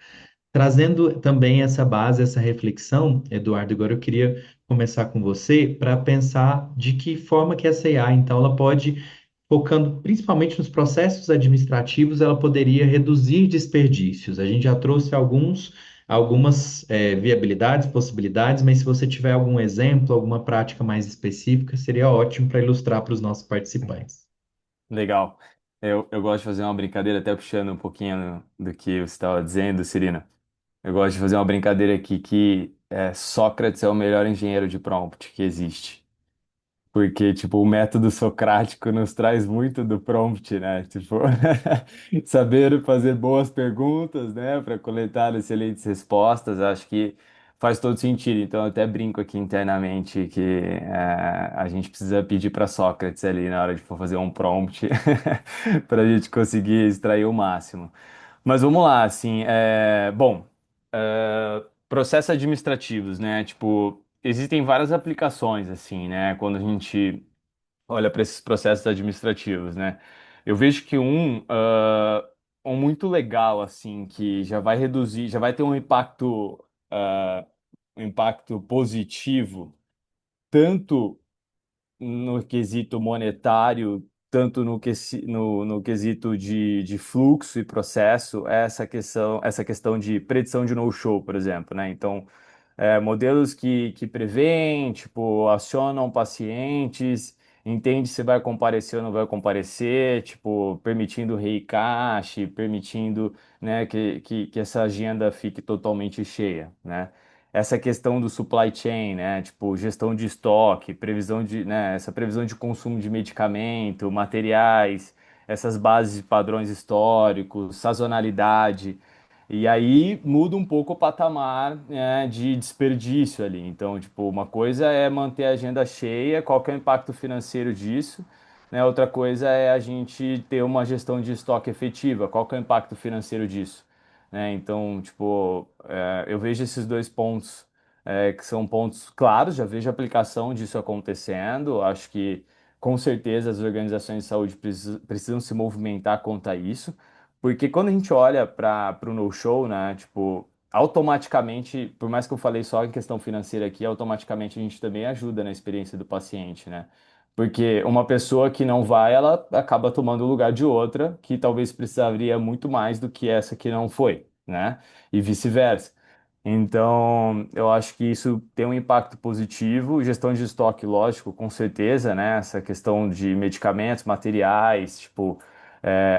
Trazendo também essa base, essa reflexão, Eduardo, agora eu queria começar com você para pensar de que forma que essa IA, então, ela pode, focando principalmente nos processos administrativos, ela poderia reduzir desperdícios. A gente já trouxe algumas viabilidades, possibilidades, mas se você tiver algum exemplo, alguma prática mais específica, seria ótimo para ilustrar para os nossos participantes. Legal. Eu gosto de fazer uma brincadeira, até puxando um pouquinho do que você estava dizendo, Cirina. Eu gosto de fazer uma brincadeira aqui que Sócrates é o melhor engenheiro de prompt que existe. Porque, tipo, o método socrático nos traz muito do prompt, né? Tipo, saber fazer boas perguntas, né? Para coletar excelentes respostas, acho que faz todo sentido. Então, eu até brinco aqui internamente que a gente precisa pedir para Sócrates ali na hora de for fazer um prompt para a gente conseguir extrair o máximo. Mas vamos lá, assim, bom, processos administrativos, né? Tipo, existem várias aplicações, assim, né? Quando a gente olha para esses processos administrativos, né? Eu vejo que um muito legal, assim, que já vai reduzir, já vai ter um impacto positivo, tanto no quesito monetário, tanto no quesito de fluxo e processo, é essa questão de predição de no-show, por exemplo, né? Então, modelos que preveem, tipo, acionam pacientes, entende se vai comparecer ou não vai comparecer, tipo, permitindo reencaixe, permitindo, né, que essa agenda fique totalmente cheia, né? Essa questão do supply chain, né, tipo, gestão de estoque, previsão de, né, essa previsão de consumo de medicamento, materiais, essas bases de padrões históricos, sazonalidade. E aí muda um pouco o patamar, né, de desperdício ali. Então, tipo, uma coisa é manter a agenda cheia, qual que é o impacto financeiro disso, né? Outra coisa é a gente ter uma gestão de estoque efetiva, qual que é o impacto financeiro disso, né? Então, tipo, eu vejo esses dois pontos, que são pontos claros, já vejo a aplicação disso acontecendo. Acho que com certeza as organizações de saúde precisam se movimentar quanto a isso. Porque quando a gente olha para o no-show, né, tipo, automaticamente, por mais que eu falei só em questão financeira aqui, automaticamente a gente também ajuda na experiência do paciente, né? Porque uma pessoa que não vai, ela acaba tomando o lugar de outra, que talvez precisaria muito mais do que essa que não foi, né? E vice-versa. Então, eu acho que isso tem um impacto positivo. Gestão de estoque, lógico, com certeza, né? Essa questão de medicamentos, materiais, tipo,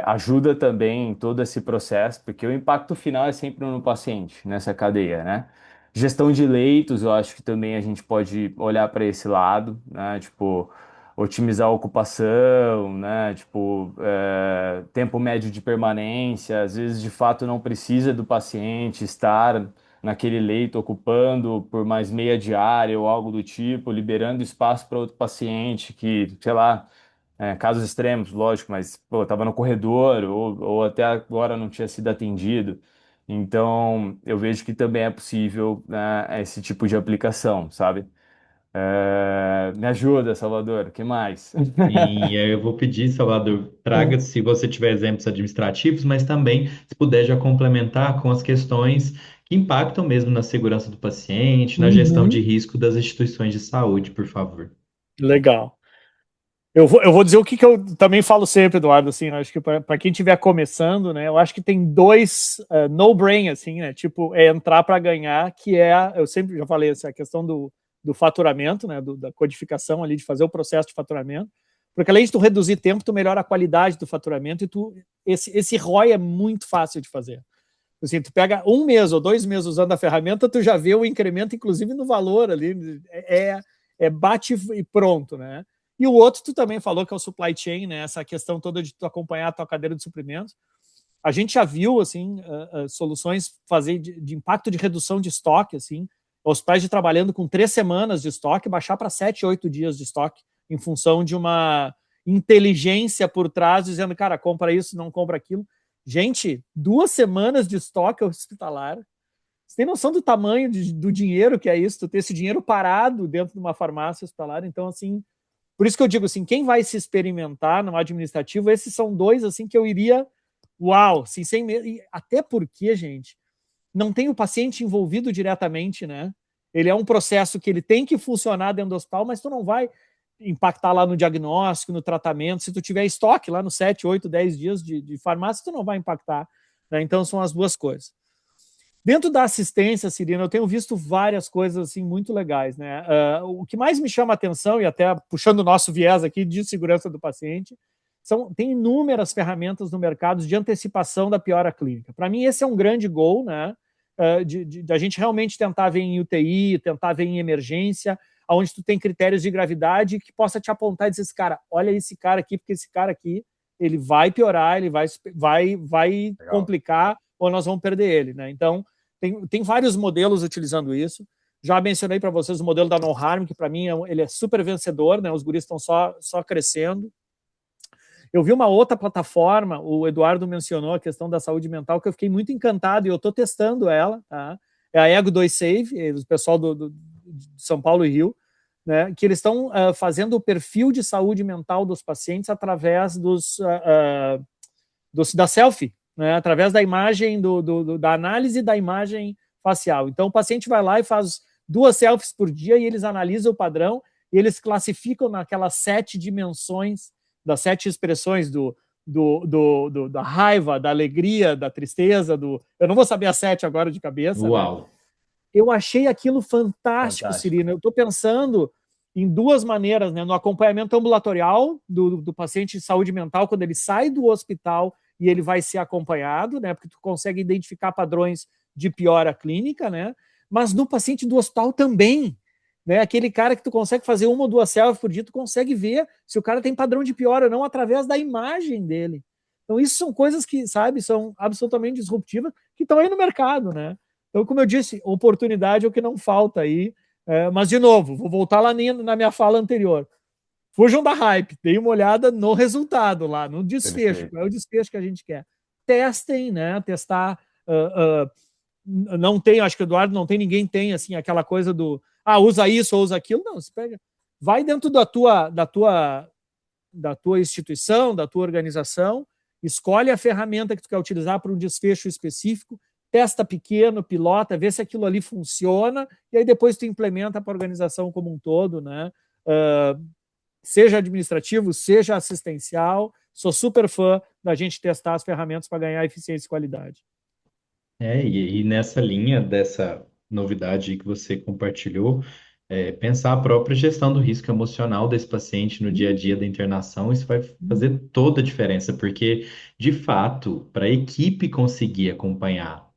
ajuda também em todo esse processo, porque o impacto final é sempre no paciente, nessa cadeia, né? Gestão de leitos, eu acho que também a gente pode olhar para esse lado, né? Tipo, otimizar a ocupação, né? Tipo, tempo médio de permanência, às vezes de fato não precisa do paciente estar naquele leito ocupando por mais meia diária ou algo do tipo, liberando espaço para outro paciente que, sei lá, casos extremos, lógico, mas pô, estava no corredor ou até agora não tinha sido atendido. Então, eu vejo que também é possível, né, esse tipo de aplicação, sabe? Me ajuda, Salvador, o que mais? E aí eu vou pedir, Salvador, traga, se você tiver exemplos administrativos, mas também, se puder, já complementar com as questões que impactam mesmo na segurança do paciente, na gestão de Uhum. risco das instituições de saúde, por favor. Legal. Eu vou dizer o que eu também falo sempre, Eduardo, assim, eu acho que para quem estiver começando, né, eu acho que tem dois no-brain, assim, né, tipo, é entrar para ganhar, que é, eu sempre já falei, essa questão do faturamento, né, da codificação ali, de fazer o processo de faturamento, porque além de tu reduzir tempo, tu melhora a qualidade do faturamento e esse ROI é muito fácil de fazer. Assim, tu pega 1 mês ou 2 meses usando a ferramenta, tu já vê o incremento, inclusive, no valor ali, bate e pronto, né? E o outro, tu também falou que é o supply chain, né? Essa questão toda de tu acompanhar a tua cadeira de suprimentos. A gente já viu, assim, soluções fazer de impacto de redução de estoque, assim, hospitais de trabalhando com 3 semanas de estoque, baixar para 7, 8 dias de estoque, em função de uma inteligência por trás, dizendo, cara, compra isso, não compra aquilo. Gente, 2 semanas de estoque hospitalar. Você tem noção do tamanho do dinheiro que é isso? Tu ter esse dinheiro parado dentro de uma farmácia hospitalar. Então, assim, por isso que eu digo assim, quem vai se experimentar no administrativo, esses são dois assim que eu iria, uau, assim, sem medo. Até porque, gente, não tem o paciente envolvido diretamente, né? Ele é um processo que ele tem que funcionar dentro do hospital, mas tu não vai impactar lá no diagnóstico, no tratamento. Se tu tiver estoque lá nos 7, 8, 10 dias de farmácia, tu não vai impactar, né? Então são as duas coisas. Dentro da assistência, Cirina, eu tenho visto várias coisas assim muito legais, né? O que mais me chama a atenção, e até puxando o nosso viés aqui de segurança do paciente, tem inúmeras ferramentas no mercado de antecipação da piora clínica. Para mim, esse é um grande goal, né? De a gente realmente tentar ver em UTI, tentar ver em emergência, onde tu tem critérios de gravidade que possa te apontar e dizer, cara, olha esse cara aqui, porque esse cara aqui, ele vai piorar, ele vai complicar, ou nós vamos perder ele, né? Então, tem vários modelos utilizando isso. Já mencionei para vocês o modelo da No Harm, que para mim ele é super vencedor, né? Os guris estão só crescendo. Eu vi uma outra plataforma, o Eduardo mencionou a questão da saúde mental, que eu fiquei muito encantado e eu estou testando ela, tá? É a Ego 2 Save, o pessoal de São Paulo e Rio, né? Que eles estão fazendo o perfil de saúde mental dos pacientes através da selfie, né, através da imagem, da análise da imagem facial. Então, o paciente vai lá e faz 2 selfies por dia e eles analisam o padrão e eles classificam naquelas 7 dimensões, das 7 expressões da raiva, da alegria, da tristeza, eu não vou saber as 7 agora de cabeça, Uau! né? Eu achei aquilo fantástico, Cirina. Eu estou pensando em 2 maneiras, né? No acompanhamento ambulatorial do paciente de saúde mental, quando ele sai do hospital e ele vai ser acompanhado, né? Porque tu consegue identificar padrões de piora clínica, né? Mas no paciente do hospital também. né? Aquele cara que tu consegue fazer uma ou duas selfies por dia, tu consegue ver se o cara tem padrão de piora ou não através da imagem dele. Então, isso são coisas que, sabe, são absolutamente disruptivas, que estão aí no mercado, né? Então, como eu disse, oportunidade é o que não falta aí. Mas, de novo, vou voltar lá na minha fala anterior. Fujam da hype, deem uma olhada no resultado lá, no desfecho. Perfeito. Qual é o desfecho que a gente quer? Testem, né? Testar. Não tem, acho que o Eduardo não tem, ninguém tem assim aquela coisa do usa isso ou usa aquilo. Não, você pega, vai dentro da tua instituição, da tua organização, escolhe a ferramenta que tu quer utilizar para um desfecho específico, testa pequeno, pilota, vê se aquilo ali funciona, e aí depois tu implementa para a organização como um todo, né? Seja administrativo, seja assistencial. Sou super fã da gente testar as ferramentas para ganhar eficiência e qualidade. E nessa linha dessa novidade aí que você compartilhou, pensar a própria gestão do risco emocional desse paciente no dia a dia da internação, isso vai fazer toda a diferença, porque, de fato, para a equipe conseguir acompanhar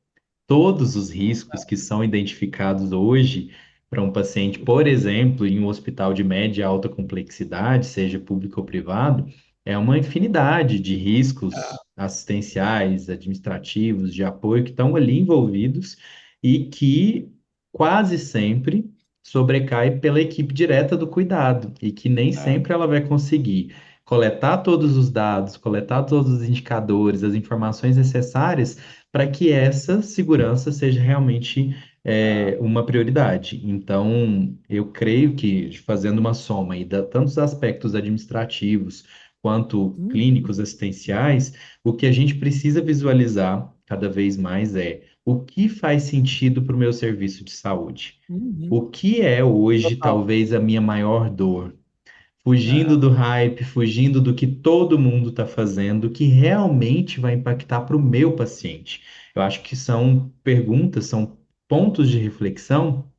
todos os riscos que são identificados hoje para um paciente, por exemplo, em um hospital de média e alta complexidade, seja público ou privado, é uma infinidade de riscos assistenciais, administrativos, de apoio que estão ali envolvidos e que quase sempre sobrecai pela equipe direta do cuidado e que nem sempre ela vai conseguir coletar todos os dados, coletar todos os indicadores, as informações necessárias para que essa segurança seja realmente uma prioridade. Então, eu creio que, fazendo uma soma aí de tantos aspectos administrativos quanto clínicos assistenciais, o que a gente precisa visualizar cada vez mais é o que faz sentido para o meu serviço de saúde. Uhum. O que é hoje Total. talvez a minha maior dor? Fugindo do hype, fugindo do que todo mundo está fazendo, que realmente vai impactar para o meu paciente. Eu acho que são perguntas, são pontos de reflexão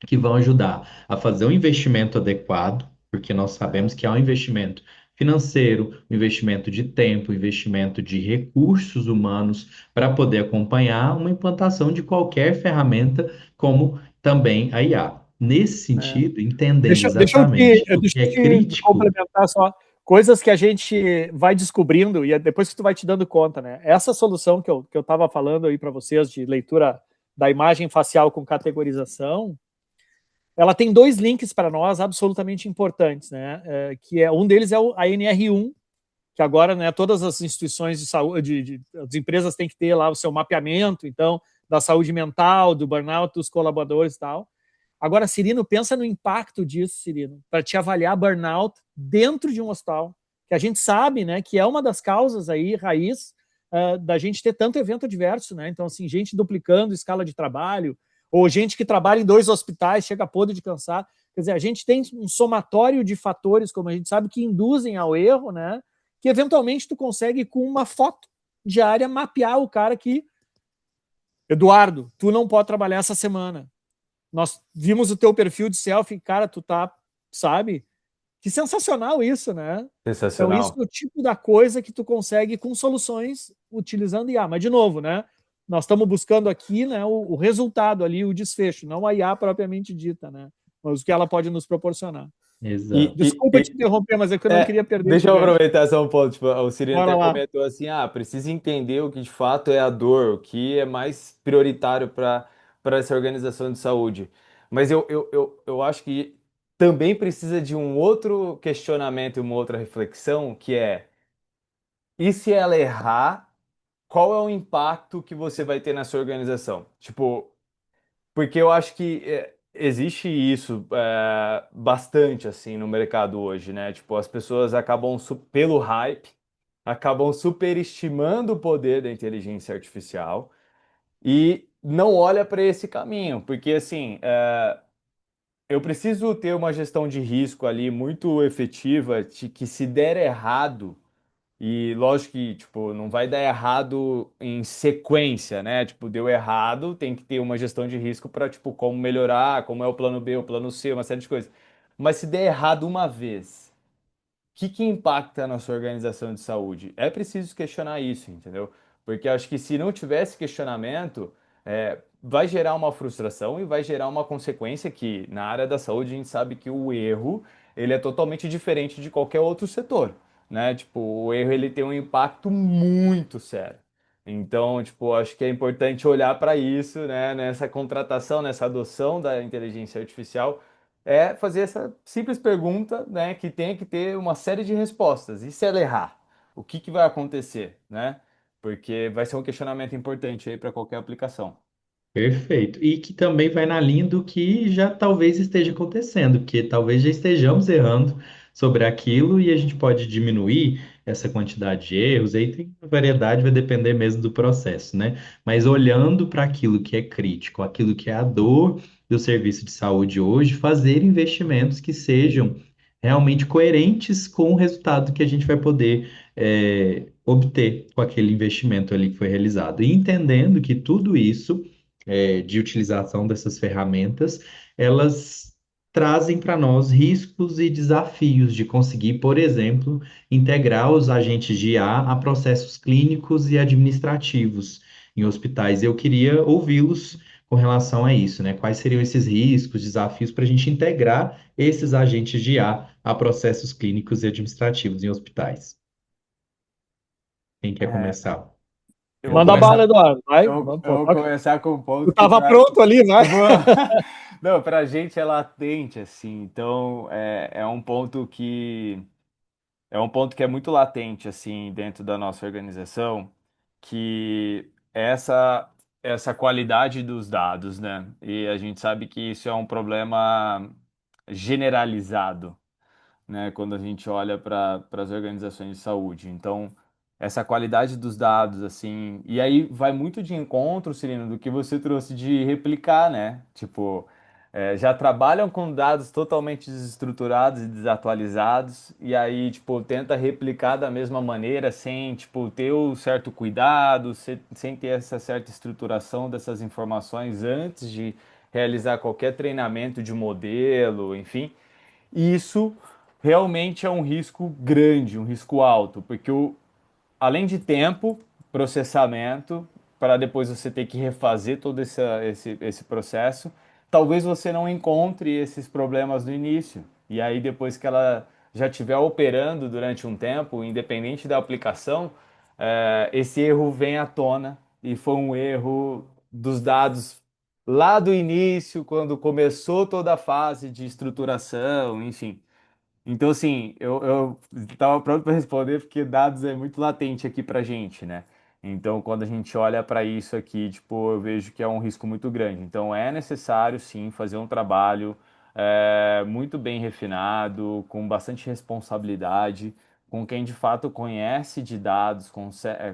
que vão ajudar a fazer um investimento adequado, porque nós sabemos que há um investimento financeiro, um investimento de tempo, um investimento de recursos humanos para poder acompanhar uma implantação de qualquer ferramenta, como também a IA. Nesse É. sentido, entendendo Deixa eu exatamente o deixa que é eu te crítico. complementar só. Coisas que a gente vai descobrindo e depois que tu vai te dando conta, né? Essa solução que eu estava falando aí para vocês de leitura da imagem facial com categorização, ela tem dois links para nós absolutamente importantes, né? Que é um deles é a NR1, que agora, né, todas as instituições de saúde, as empresas têm que ter lá o seu mapeamento, então, da saúde mental, do burnout dos colaboradores e tal. Agora, Cirino, pensa no impacto disso, Cirino, para te avaliar burnout dentro de um hospital, que a gente sabe, né, que é uma das causas aí, raiz, da gente ter tanto evento adverso, né? Então, assim, gente duplicando escala de trabalho, ou gente que trabalha em 2 hospitais, chega podre de cansar. Quer dizer, a gente tem um somatório de fatores, como a gente sabe, que induzem ao erro, né? Que eventualmente tu consegue, com uma foto diária, mapear o cara que, Eduardo, tu não pode trabalhar essa semana. Nós vimos o teu perfil de selfie, cara, tu tá, sabe? Que sensacional isso, né? Então, isso Sensacional. é o tipo da coisa que tu consegue com soluções utilizando IA. Mas, de novo, né? Nós estamos buscando aqui, né, o resultado ali, o desfecho, não a IA propriamente dita, né? Mas o que ela pode nos proporcionar. E, Exato. e, Desculpa te e- interromper, mas é que eu não queria perder Deixa esse eu gancho. aproveitar só um ponto. Tipo, o Cirino Bora até lá. comentou assim: precisa entender o que de fato é a dor, o que é mais prioritário para essa organização de saúde. Mas eu acho que também precisa de um outro questionamento e uma outra reflexão, que é: e se ela errar, qual é o impacto que você vai ter na sua organização? Tipo, porque eu acho que existe isso bastante assim no mercado hoje, né? Tipo, as pessoas acabam pelo hype, acabam superestimando o poder da inteligência artificial e não olha para esse caminho, porque assim, eu preciso ter uma gestão de risco ali muito efetiva, de que se der errado e lógico que, tipo, não vai dar errado em sequência, né? Tipo, deu errado, tem que ter uma gestão de risco para, tipo, como melhorar, como é o plano B, o plano C, uma série de coisas. Mas se der errado uma vez, o que que impacta na sua organização de saúde? É preciso questionar isso, entendeu? Porque acho que se não tivesse questionamento, vai gerar uma frustração e vai gerar uma consequência que, na área da saúde, a gente sabe que o erro, ele é totalmente diferente de qualquer outro setor, né? Tipo, o erro, ele tem um impacto muito sério. Então, tipo, acho que é importante olhar para isso, né? Nessa contratação, nessa adoção da inteligência artificial, é fazer essa simples pergunta, né? Que tem que ter uma série de respostas. E se ela errar? O que que vai acontecer, né? Porque vai ser um questionamento importante aí para qualquer aplicação. Perfeito. E que também vai na linha do que já talvez esteja acontecendo, porque talvez já estejamos errando sobre aquilo e a gente pode diminuir essa quantidade de erros. Aí tem uma variedade, vai depender mesmo do processo, né? Mas olhando para aquilo que é crítico, aquilo que é a dor do serviço de saúde hoje, fazer investimentos que sejam realmente coerentes com o resultado que a gente vai poder obter com aquele investimento ali que foi realizado. E entendendo que tudo isso de utilização dessas ferramentas, elas trazem para nós riscos e desafios de conseguir, por exemplo, integrar os agentes de IA a processos clínicos e administrativos em hospitais. Eu queria ouvi-los com relação a isso, né? Quais seriam esses riscos, desafios para a gente integrar esses agentes de IA a processos clínicos e administrativos em hospitais? Quem quer É, começar? eu vou Manda começar, bala, Eduardo. Vai. eu vou Toca. começar com um Tu ponto que tava pronto ali, vai. vou- não, para a gente é latente, assim. Então, é um ponto que é muito latente, assim, dentro da nossa organização, que é essa qualidade dos dados, né? E a gente sabe que isso é um problema generalizado, né, quando a gente olha para as organizações de saúde. Então, essa qualidade dos dados, assim, e aí vai muito de encontro, Cirino, do que você trouxe de replicar, né? Tipo, já trabalham com dados totalmente desestruturados e desatualizados, e aí, tipo, tenta replicar da mesma maneira, sem, tipo, ter o certo cuidado, sem ter essa certa estruturação dessas informações antes de realizar qualquer treinamento de modelo, enfim. E isso realmente é um risco grande, um risco alto, porque além de tempo, processamento, para depois você ter que refazer todo esse processo, talvez você não encontre esses problemas no início. E aí, depois que ela já estiver operando durante um tempo, independente da aplicação, esse erro vem à tona e foi um erro dos dados lá do início, quando começou toda a fase de estruturação, enfim. Então, assim, eu estava pronto para responder porque dados é muito latente aqui para gente, né? Então, quando a gente olha para isso aqui, tipo, eu vejo que é um risco muito grande. Então, é necessário, sim, fazer um trabalho muito bem refinado, com bastante responsabilidade, com quem de fato conhece de dados,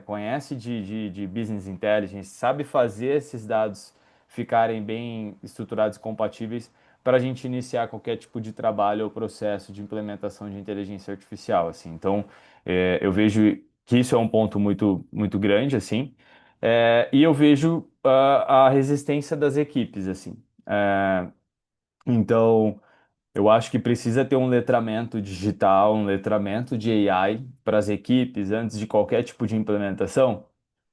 conhece de business intelligence, sabe fazer esses dados ficarem bem estruturados e compatíveis para a gente iniciar qualquer tipo de trabalho ou processo de implementação de inteligência artificial, assim. Então, eu vejo que isso é um ponto muito, muito grande, assim, e eu vejo a resistência das equipes, assim. Então, eu acho que precisa ter um letramento digital, um letramento de AI para as equipes antes de qualquer tipo de implementação,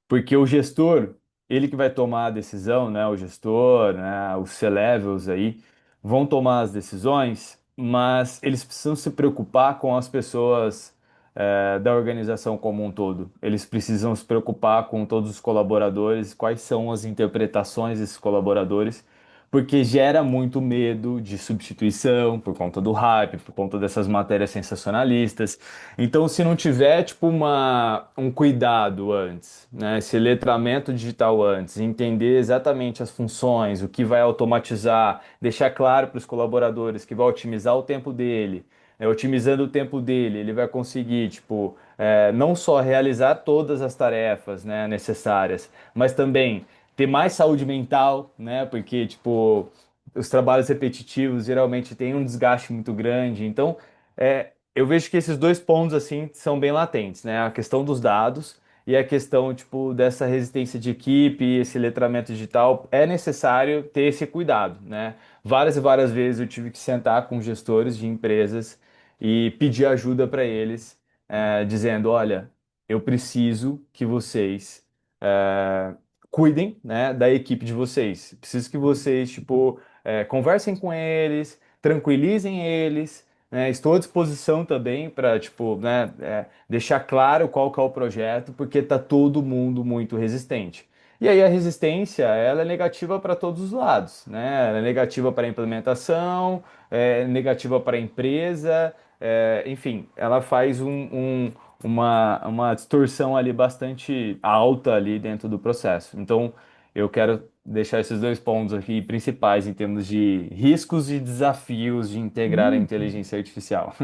porque o gestor, ele que vai tomar a decisão, né? O gestor, né? Os C-levels aí vão tomar as decisões, mas eles precisam se preocupar com as pessoas, da organização como um todo. Eles precisam se preocupar com todos os colaboradores, quais são as interpretações desses colaboradores, porque gera muito medo de substituição por conta do hype, por conta dessas matérias sensacionalistas. Então, se não tiver tipo um cuidado antes, né, esse letramento digital antes, entender exatamente as funções, o que vai automatizar, deixar claro para os colaboradores que vai otimizar o tempo dele, otimizando o tempo dele, ele vai conseguir tipo não só realizar todas as tarefas, né, necessárias, mas também ter mais saúde mental, né? Porque, tipo, os trabalhos repetitivos geralmente têm um desgaste muito grande. Então, eu vejo que esses dois pontos, assim, são bem latentes, né? A questão dos dados e a questão, tipo, dessa resistência de equipe, esse letramento digital. É necessário ter esse cuidado, né? Várias e várias vezes eu tive que sentar com gestores de empresas e pedir ajuda para eles, dizendo, olha, eu preciso que vocês cuidem, né, da equipe de vocês. Preciso que vocês, tipo, conversem com eles, tranquilizem eles, né? Estou à disposição também para, tipo, né, deixar claro qual que é o projeto, porque tá todo mundo muito resistente. E aí a resistência, ela é negativa para todos os lados, né? Ela é negativa para a implementação, é negativa para a empresa, enfim, ela faz uma distorção ali bastante alta ali dentro do processo. Então, eu quero deixar esses dois pontos aqui principais em termos de riscos e desafios de integrar a Hum. inteligência artificial.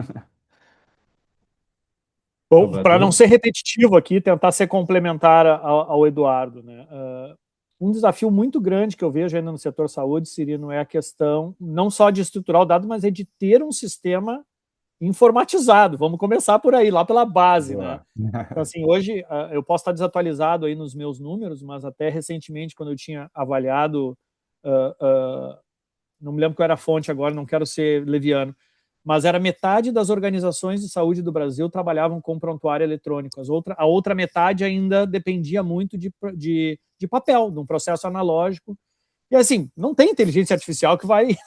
Bom, para não Salvador? ser repetitivo aqui, tentar ser complementar ao Eduardo, né? Um desafio muito grande que eu vejo ainda no setor saúde, Cirino, é a questão não só de estruturar o dado, mas é de ter um sistema informatizado. Vamos começar por aí, lá pela base, né? Boa. Então, assim, hoje eu posso estar desatualizado aí nos meus números, mas até recentemente, quando eu tinha avaliado, uh, uh, não me lembro qual era a fonte agora, não quero ser leviano, mas era metade das organizações de saúde do Brasil trabalhavam com prontuário eletrônico. A outra metade ainda dependia muito de papel, de um processo analógico. E assim, não tem inteligência artificial que vai.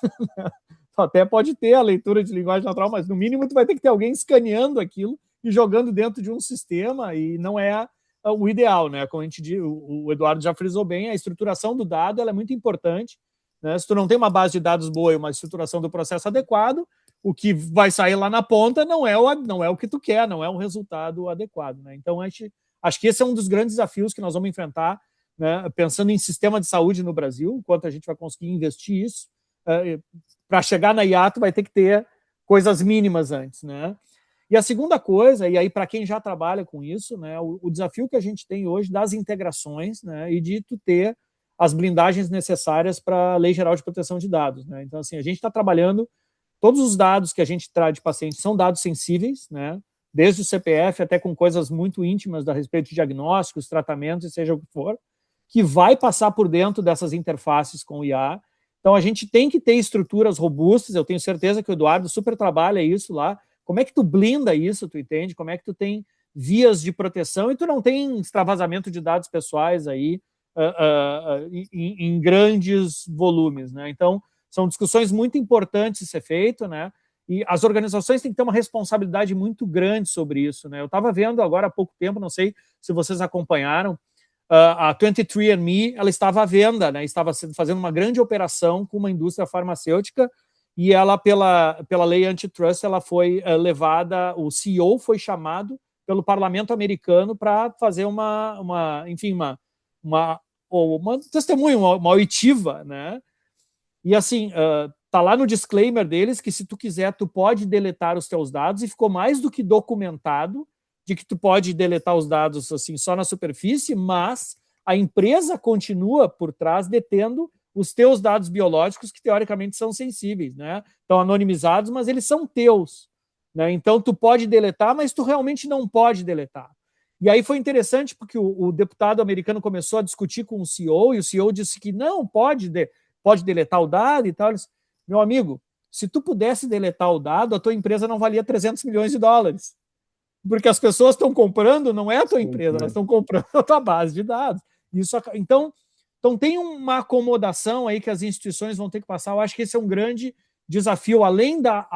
Até pode ter a leitura de linguagem natural, mas no mínimo tu vai ter que ter alguém escaneando aquilo e jogando dentro de um sistema, e não é o ideal, né? Como a gente diz, o Eduardo já frisou bem, a estruturação do dado ela é muito importante, né? Se tu não tem uma base de dados boa e uma estruturação do processo adequado, o que vai sair lá na ponta não é o que tu quer, não é um resultado adequado, né? Então, acho que esse é um dos grandes desafios que nós vamos enfrentar, né? Pensando em sistema de saúde no Brasil, quanto a gente vai conseguir investir isso. Para chegar na IATO vai ter que ter coisas mínimas antes, né? E a segunda coisa, e aí para quem já trabalha com isso, né, o desafio que a gente tem hoje das integrações, né, e de tu ter as blindagens necessárias para a Lei Geral de Proteção de Dados, né? Então, assim, a gente está trabalhando, todos os dados que a gente traz de pacientes são dados sensíveis, né? Desde o CPF até com coisas muito íntimas a respeito de diagnósticos, tratamentos, e seja o que for, que vai passar por dentro dessas interfaces com o IA. Então, a gente tem que ter estruturas robustas, eu tenho certeza que o Eduardo super trabalha isso lá. Como é que tu blinda isso, tu entende? Como é que tu tem vias de proteção e tu não tem extravasamento de dados pessoais aí em grandes volumes, né? Então, são discussões muito importantes de ser feito, né? E as organizações têm que ter uma responsabilidade muito grande sobre isso, né? Eu estava vendo agora há pouco tempo, não sei se vocês acompanharam, a 23andMe, ela estava à venda, né? Estava fazendo uma grande operação com uma indústria farmacêutica e ela, pela lei antitrust, ela foi levada, o CEO foi chamado pelo parlamento americano para fazer enfim, uma testemunha, uma oitiva, né? E assim, tá lá no disclaimer deles que se tu quiser, tu pode deletar os teus dados, e ficou mais do que documentado de que tu pode deletar os dados assim só na superfície, mas a empresa continua por trás detendo os teus dados biológicos que teoricamente são sensíveis, né? Estão anonimizados, mas eles são teus, né? Então tu pode deletar, mas tu realmente não pode deletar. E aí foi interessante porque o deputado americano começou a discutir com o CEO e o CEO disse que não pode deletar o dado e tal. Ele disse, meu amigo, se tu pudesse deletar o dado, a tua empresa não valia 300 milhões de dólares. Porque as pessoas estão comprando, não é a tua empresa, elas estão comprando a tua base de dados. Então tem uma acomodação aí que as instituições vão ter que passar. Eu acho que esse é um grande desafio, além da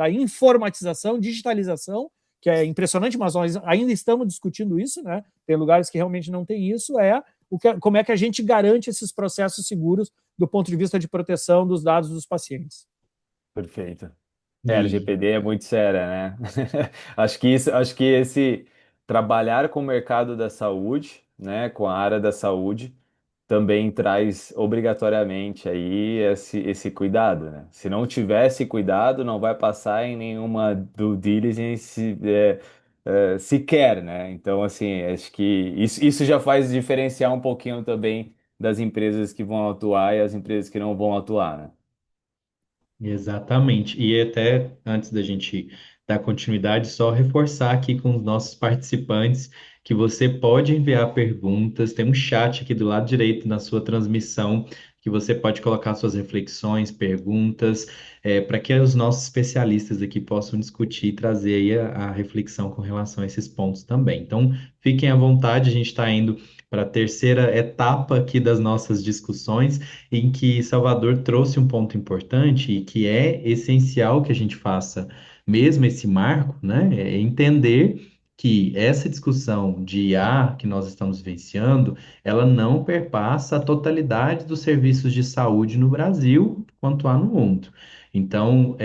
informatização, digitalização, que é impressionante, mas nós ainda estamos discutindo isso, né? Tem lugares que realmente não tem isso, como é que a gente garante esses processos seguros do ponto de vista de proteção dos dados dos pacientes. Perfeito. E LGPD é muito séria, né? Acho que esse trabalhar com o mercado da saúde, né, com a área da saúde, também traz obrigatoriamente aí esse cuidado, né? Se não tivesse cuidado, não vai passar em nenhuma due diligence sequer, né? Então, assim, acho que isso já faz diferenciar um pouquinho também das empresas que vão atuar e as empresas que não vão atuar, né? Exatamente. E até antes da gente dar continuidade, só reforçar aqui com os nossos participantes que você pode enviar perguntas. Tem um chat aqui do lado direito na sua transmissão que você pode colocar suas reflexões, perguntas, para que os nossos especialistas aqui possam discutir e trazer aí a reflexão com relação a esses pontos também. Então, fiquem à vontade, a gente está indo a terceira etapa aqui das nossas discussões, em que Salvador trouxe um ponto importante e que é essencial que a gente faça mesmo esse marco, né? É entender que essa discussão de IA que nós estamos vivenciando, ela não perpassa a totalidade dos serviços de saúde no Brasil, quanto há no mundo. Então,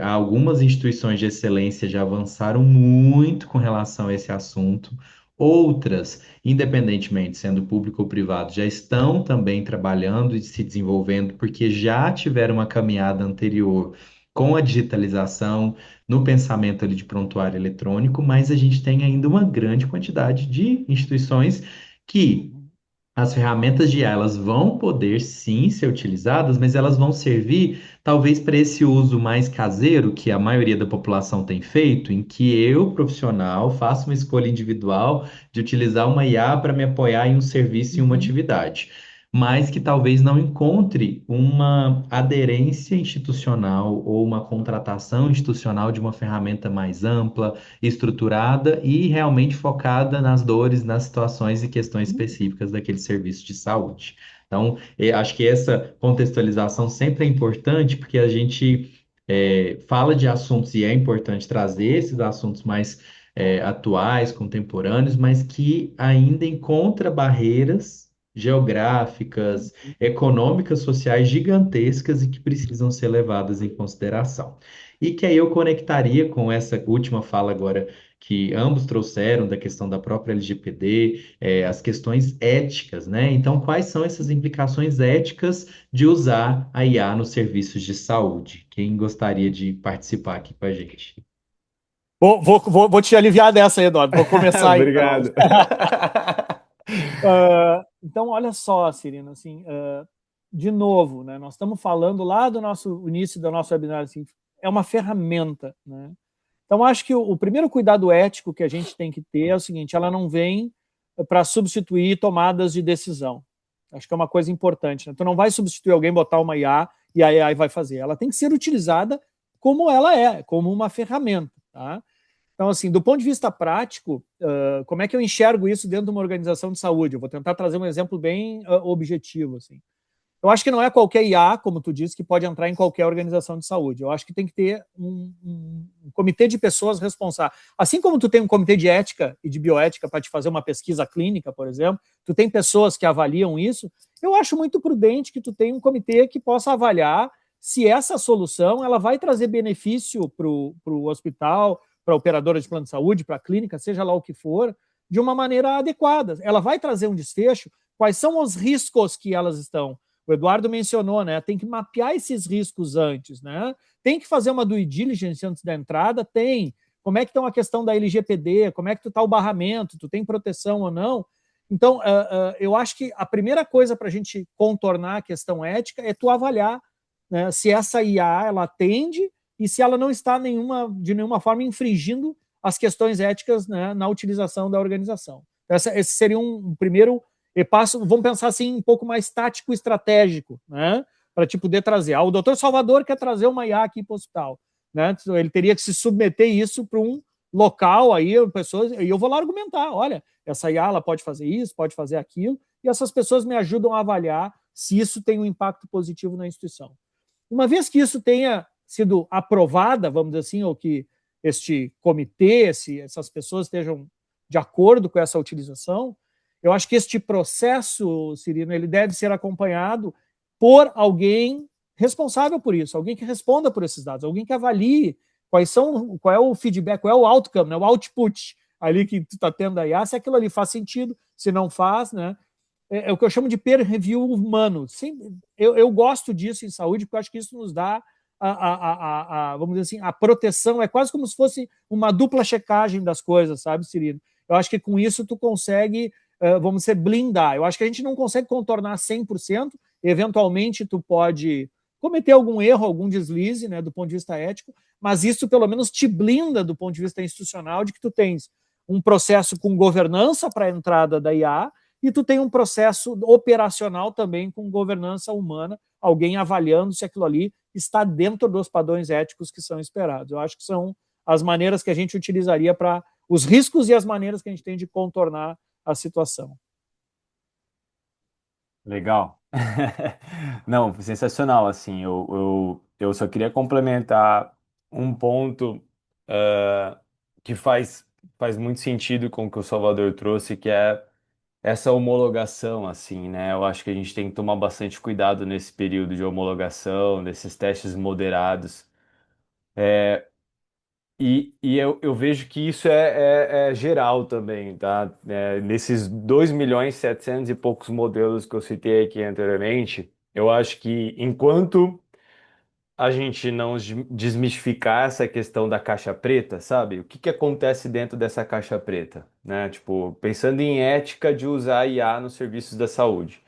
algumas instituições de excelência já avançaram muito com relação a esse assunto. Outras, independentemente sendo público ou privado, já estão também trabalhando e se desenvolvendo porque já tiveram uma caminhada anterior com a digitalização no pensamento ali de prontuário eletrônico, mas a gente tem ainda uma grande quantidade de instituições que as ferramentas de IA, elas vão poder sim ser utilizadas, mas elas vão servir talvez para esse uso mais caseiro que a maioria da população tem feito, em que eu, profissional, faço uma escolha individual de utilizar uma IA para me apoiar em um serviço e uma atividade, mas que talvez não encontre uma aderência institucional ou uma contratação institucional de uma ferramenta mais ampla, estruturada e realmente focada nas dores, nas situações e questões específicas daquele serviço de saúde. Então, acho que essa contextualização sempre é importante, porque a gente fala de assuntos e é importante trazer esses assuntos mais atuais, contemporâneos, mas que ainda encontra barreiras geográficas, econômicas, sociais gigantescas e que precisam ser levadas em consideração. E que aí eu conectaria com essa última fala agora que ambos trouxeram da questão da própria LGPD, as questões éticas, né? Então, quais são essas implicações éticas de usar a IA nos serviços de saúde? Quem gostaria de participar aqui com a gente? Vou te aliviar dessa, Eduardo. Vou começar aí. Obrigado. Então, olha só, Cirino, assim, de novo, né, nós estamos falando lá do nosso início do nosso webinar, assim, é uma ferramenta, né? Então, acho que o primeiro cuidado ético que a gente tem que ter é o seguinte: ela não vem para substituir tomadas de decisão. Acho que é uma coisa importante, né? Tu não vai substituir alguém, botar uma IA e a AI vai fazer. Ela tem que ser utilizada como ela é, como uma ferramenta, tá? Então, assim, do ponto de vista prático, como é que eu enxergo isso dentro de uma organização de saúde? Eu vou tentar trazer um exemplo bem objetivo, assim. Eu acho que não é qualquer IA, como tu disse, que pode entrar em qualquer organização de saúde. Eu acho que tem que ter um comitê de pessoas responsáveis. Assim como tu tem um comitê de ética e de bioética para te fazer uma pesquisa clínica, por exemplo, tu tem pessoas que avaliam isso, eu acho muito prudente que tu tenha um comitê que possa avaliar se essa solução ela vai trazer benefício para o hospital, para a operadora de plano de saúde, para a clínica, seja lá o que for, de uma maneira adequada. Ela vai trazer um desfecho, quais são os riscos que elas estão. O Eduardo mencionou, né? Tem que mapear esses riscos antes, né? Tem que fazer uma due diligence antes da entrada, tem. Como é que está a questão da LGPD? Como é que está o barramento? Tu tem proteção ou não? Então, eu acho que a primeira coisa para a gente contornar a questão ética é tu avaliar, né, se essa IA ela atende e se ela não está de nenhuma forma infringindo as questões éticas, né, na utilização da organização. Esse seria um primeiro passo. Vamos pensar assim um pouco mais tático e estratégico, né, para te poder trazer. O doutor Salvador quer trazer uma IA aqui para o hospital, né? Ele teria que se submeter isso para um local aí, pessoas, e eu vou lá argumentar, olha, essa IA ela pode fazer isso, pode fazer aquilo, e essas pessoas me ajudam a avaliar se isso tem um impacto positivo na instituição. Uma vez que isso tenha sido aprovada, vamos dizer assim, ou que este comitê, essas pessoas estejam de acordo com essa utilização, eu acho que este processo, Cirino, ele deve ser acompanhado por alguém responsável por isso, alguém que responda por esses dados, alguém que avalie qual é o feedback, qual é o outcome, né, o output ali que tu está tendo aí, se aquilo ali faz sentido, se não faz, né? É o que eu chamo de peer review humano. Sim, eu gosto disso em saúde, porque eu acho que isso nos dá vamos dizer assim, a proteção, é quase como se fosse uma dupla checagem das coisas, sabe, Cirino? Eu acho que com isso tu consegue, vamos dizer, blindar. Eu acho que a gente não consegue contornar 100%, eventualmente tu pode cometer algum erro, algum deslize, né, do ponto de vista ético, mas isso pelo menos te blinda do ponto de vista institucional de que tu tens um processo com governança para a entrada da IA e tu tem um processo operacional também com governança humana, alguém avaliando se aquilo ali está dentro dos padrões éticos que são esperados. Eu acho que são as maneiras que a gente utilizaria para os riscos e as maneiras que a gente tem de contornar a situação. Legal. Não, sensacional, assim, eu só queria complementar um ponto que faz muito sentido com o que o Salvador trouxe, que é essa homologação, assim, né? Eu acho que a gente tem que tomar bastante cuidado nesse período de homologação, desses testes moderados. E eu vejo que isso é geral também, tá? Nesses 2 milhões e 700 e poucos modelos que eu citei aqui anteriormente, eu acho que enquanto a gente não desmistificar essa questão da caixa preta, sabe? O que que acontece dentro dessa caixa preta, né? Tipo, pensando em ética de usar IA nos serviços da saúde.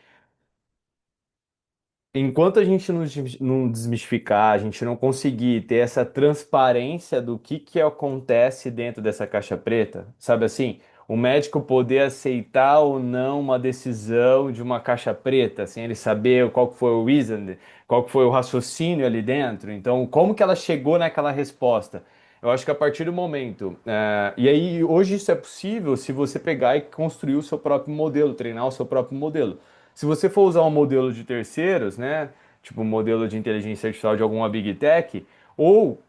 Enquanto a gente não desmistificar, a gente não conseguir ter essa transparência do que acontece dentro dessa caixa preta, sabe assim? O médico poder aceitar ou não uma decisão de uma caixa preta, sem ele saber qual que foi o reason, qual que foi o raciocínio ali dentro. Então, como que ela chegou naquela resposta? Eu acho que a partir do momento. E aí, hoje isso é possível se você pegar e construir o seu próprio modelo, treinar o seu próprio modelo. Se você for usar um modelo de terceiros, né? Tipo um modelo de inteligência artificial de alguma Big Tech, ou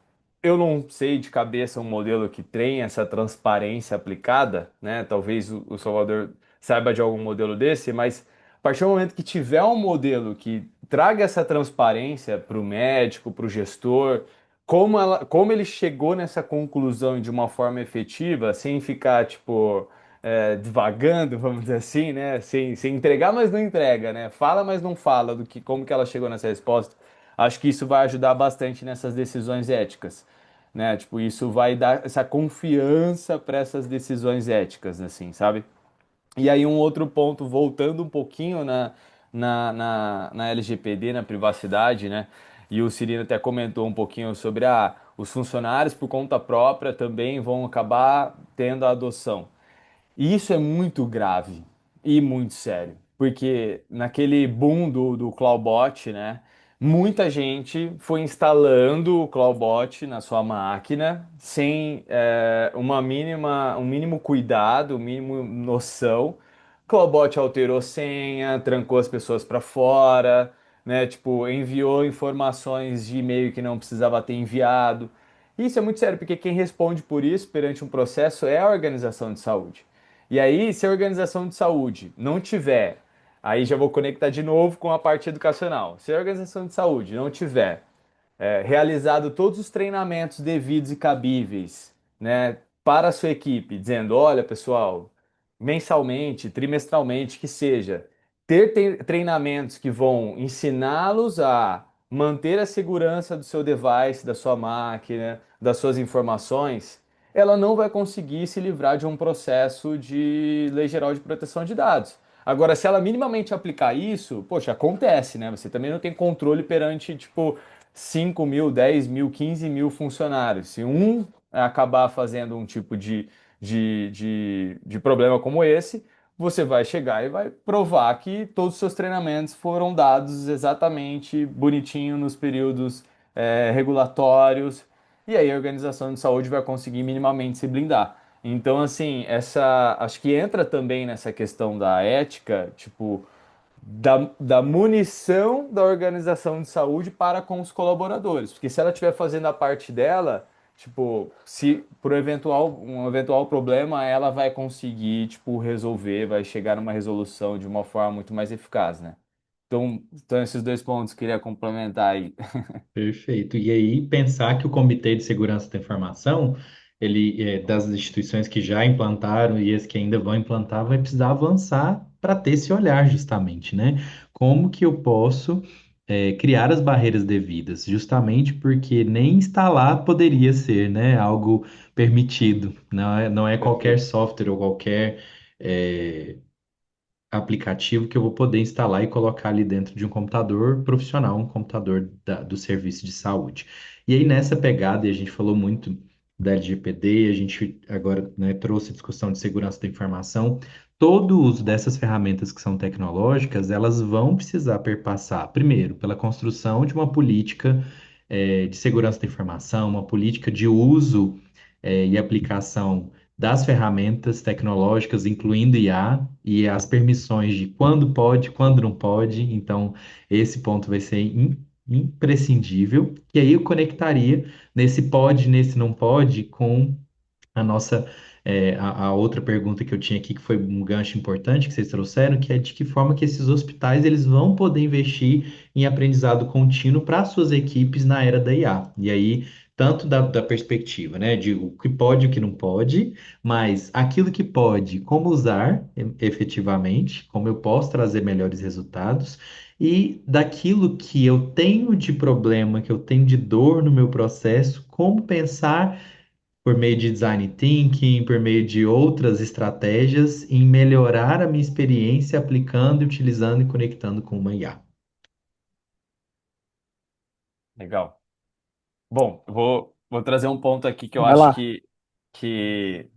eu não sei de cabeça um modelo que tenha essa transparência aplicada, né? Talvez o Salvador saiba de algum modelo desse, mas a partir do momento que tiver um modelo que traga essa transparência para o médico, para o gestor, como ele chegou nessa conclusão de uma forma efetiva, sem ficar, tipo, divagando, vamos dizer assim, né? Sem entregar, mas não entrega, né? Fala, mas não fala do que como que ela chegou nessa resposta. Acho que isso vai ajudar bastante nessas decisões éticas, né? Tipo, isso vai dar essa confiança para essas decisões éticas, assim, sabe? E aí um outro ponto, voltando um pouquinho na LGPD, na privacidade, né? E o Cirino até comentou um pouquinho sobre os funcionários por conta própria também vão acabar tendo a adoção. E isso é muito grave e muito sério, porque naquele boom do Clawbot, né, muita gente foi instalando o Clawbot na sua máquina sem um mínimo cuidado, um mínimo noção. Clawbot alterou senha, trancou as pessoas para fora, né, tipo, enviou informações de e-mail que não precisava ter enviado. Isso é muito sério, porque quem responde por isso perante um processo é a organização de saúde. E aí, se a organização de saúde não tiver, aí já vou conectar de novo com a parte educacional. Se a organização de saúde não tiver realizado todos os treinamentos devidos e cabíveis, né, para a sua equipe, dizendo, olha, pessoal, mensalmente, trimestralmente, que seja, ter treinamentos que vão ensiná-los a manter a segurança do seu device, da sua máquina, das suas informações, ela não vai conseguir se livrar de um processo de Lei Geral de Proteção de Dados. Agora, se ela minimamente aplicar isso, poxa, acontece, né? Você também não tem controle perante, tipo, 5 mil, 10 mil, 15 mil funcionários. Se um acabar fazendo um tipo de problema como esse, você vai chegar e vai provar que todos os seus treinamentos foram dados exatamente bonitinho nos períodos regulatórios, e aí a organização de saúde vai conseguir minimamente se blindar. Então, assim, acho que entra também nessa questão da ética, tipo, da munição da organização de saúde para com os colaboradores. Porque se ela estiver fazendo a parte dela, tipo, se por um eventual problema, ela vai conseguir, tipo, resolver, vai chegar numa resolução de uma forma muito mais eficaz, né? Então esses dois pontos que eu queria complementar aí. Perfeito. E aí, pensar que o Comitê de Segurança da Informação, das instituições que já implantaram e as que ainda vão implantar, vai precisar avançar para ter esse olhar, justamente, né? Como que eu posso, criar as barreiras devidas? Justamente porque nem instalar poderia ser, né, algo permitido. Não é qualquer Perfeito. software ou qualquer. eh, aplicativo que eu vou poder instalar e colocar ali dentro de um computador profissional, um computador do serviço de saúde. E aí, nessa pegada, e a gente falou muito da LGPD, a gente agora, né, trouxe a discussão de segurança da informação. Todo o uso dessas ferramentas que são tecnológicas, elas vão precisar perpassar, primeiro, pela construção de uma política, de segurança da informação, uma política de uso, e aplicação das ferramentas tecnológicas, incluindo IA, e as permissões de quando pode, quando não pode. Então, esse ponto vai ser imprescindível. E aí eu conectaria nesse pode, nesse não pode, com a nossa a outra pergunta que eu tinha aqui, que foi um gancho importante que vocês trouxeram, que é de que forma que esses hospitais eles vão poder investir em aprendizado contínuo para suas equipes na era da IA. E aí, tanto da perspectiva, né, de o que pode e o que não pode, mas aquilo que pode, como usar efetivamente, como eu posso trazer melhores resultados, e daquilo que eu tenho de problema, que eu tenho de dor no meu processo, como pensar por meio de design thinking, por meio de outras estratégias, em melhorar a minha experiência aplicando, utilizando e conectando com uma IA. Legal. Bom, vou trazer um ponto aqui que eu Vai acho lá. que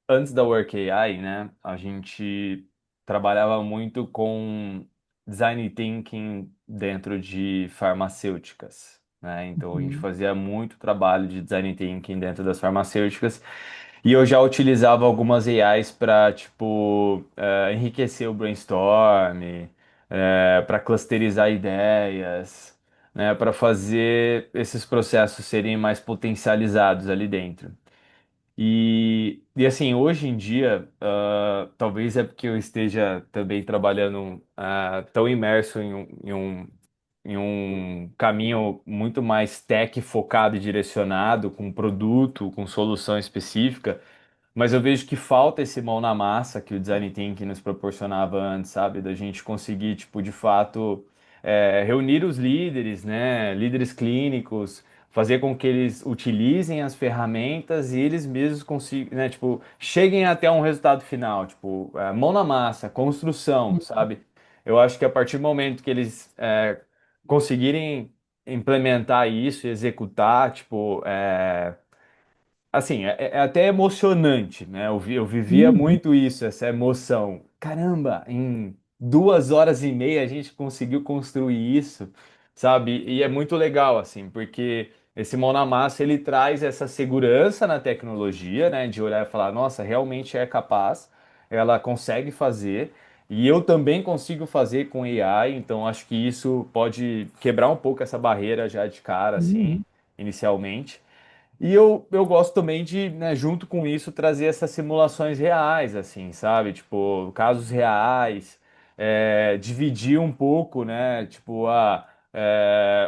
antes da Work AI, né, a gente trabalhava muito com design thinking dentro de farmacêuticas, né? Então a gente Uhum. fazia muito trabalho de design thinking dentro das farmacêuticas e eu já utilizava algumas AIs para, tipo, enriquecer o brainstorm, para clusterizar ideias, né, para fazer esses processos serem mais potencializados ali dentro. E assim, hoje em dia, talvez é porque eu esteja também trabalhando tão imerso em um caminho muito mais tech focado e direcionado, com produto, com solução específica, mas eu vejo que falta esse mão na massa que o Design Thinking nos proporcionava antes, sabe? Da gente conseguir, tipo, de fato, reunir os líderes, né? Líderes clínicos, fazer com que eles utilizem as ferramentas e eles mesmos consigam, né? Tipo, cheguem até um resultado final, tipo, mão na massa, construção, sabe? Eu acho que a partir do momento que eles conseguirem implementar isso e executar, tipo, assim, é até emocionante, né? Eu vivia Uhum. muito isso, essa emoção. Caramba, em 2 horas e meia a gente conseguiu construir isso, sabe? E é muito legal, assim, porque esse mão na massa ele traz essa segurança na tecnologia, né? De olhar e falar, nossa, realmente é capaz, ela consegue fazer. E eu também consigo fazer com AI, então acho que isso pode quebrar um pouco essa barreira já de cara, assim, Uhum. inicialmente. E eu gosto também de, né, junto com isso, trazer essas simulações reais, assim, sabe? Tipo, casos reais, dividir um pouco, né? Tipo,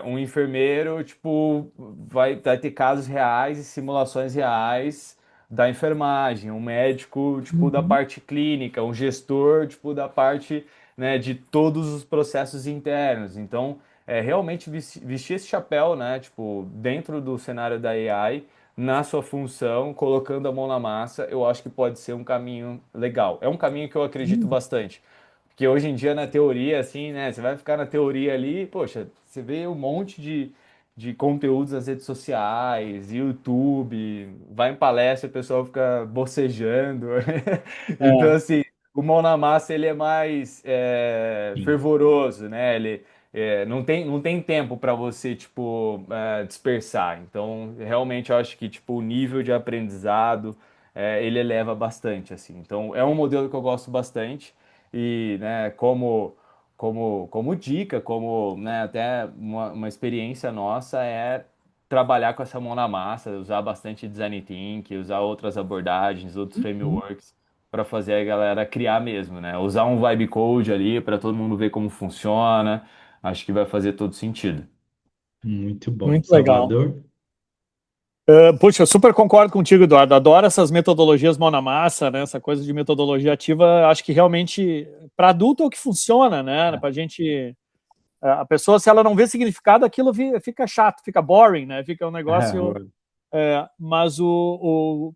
um enfermeiro, tipo, vai ter casos reais e simulações reais da enfermagem, um médico, tipo, da Uhum. parte clínica, um gestor, tipo, da parte, né, de todos os processos internos. Então, realmente vestir esse chapéu, né? Tipo, dentro do cenário da AI, na sua função, colocando a mão na massa, eu acho que pode ser um caminho legal. É um caminho que eu acredito Uhum. bastante. Porque hoje em dia, na teoria, assim, né? Você vai ficar na teoria ali, poxa, você vê um monte de conteúdos nas redes sociais, YouTube, vai em palestra, o pessoal fica bocejando. Então, É, assim, o mão na massa ele é mais Sim. fervoroso, né? Ele não tem tempo para você, tipo, dispersar. Então, realmente, eu acho que, tipo, o nível de aprendizado, ele eleva bastante, assim. Então, é um modelo que eu gosto bastante e, né, como dica, como, né, até uma experiência nossa é trabalhar com essa mão na massa, usar bastante design thinking, usar outras abordagens, outros Uhum. frameworks para fazer a galera criar mesmo, né? Usar um vibe code ali para todo mundo ver como funciona. Acho que vai fazer todo sentido. Muito bom. muito legal. Salvador? Puxa, eu super concordo contigo, Eduardo. Adoro essas metodologias mão na massa, né? Essa coisa de metodologia ativa. Acho que realmente para adulto é o que funciona, né? Para gente, a pessoa, se ela não vê significado, aquilo fica chato, fica boring, né? Fica um negócio. Mas o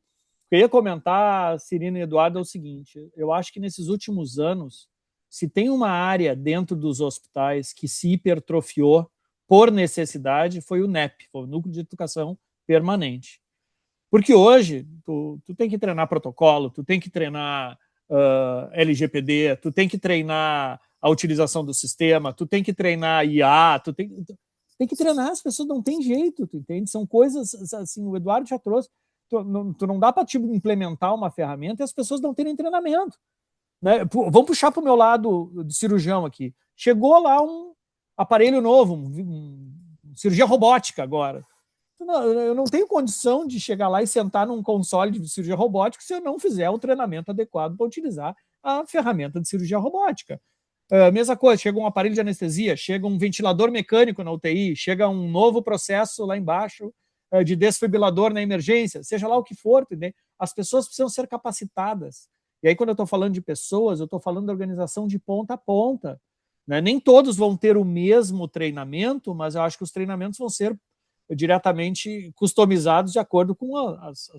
que eu ia comentar, Cirino e Eduardo, é o seguinte: eu acho que nesses últimos anos, se tem uma área dentro dos hospitais que se hipertrofiou por necessidade, foi o NEP, foi o Núcleo de Educação Permanente. Porque hoje, tu tem que treinar protocolo, tu tem que treinar LGPD, tu tem que treinar a utilização do sistema, tu tem que treinar IA, tu tem que treinar, as pessoas não têm jeito, tu entende? São coisas, assim, o Eduardo já trouxe, tu não dá para implementar uma ferramenta e as pessoas não terem treinamento. Né? Vamos puxar para o meu lado de cirurgião aqui. Chegou lá um aparelho novo, cirurgia robótica agora. Eu não tenho condição de chegar lá e sentar num console de cirurgia robótica se eu não fizer o treinamento adequado para utilizar a ferramenta de cirurgia robótica. Mesma coisa, chega um aparelho de anestesia, chega um ventilador mecânico na UTI, chega um novo processo lá embaixo de desfibrilador na emergência, seja lá o que for, entendeu? As pessoas precisam ser capacitadas. E aí, quando eu estou falando de pessoas, eu estou falando da organização de ponta a ponta. Né? Nem todos vão ter o mesmo treinamento, mas eu acho que os treinamentos vão ser diretamente customizados de acordo com vamos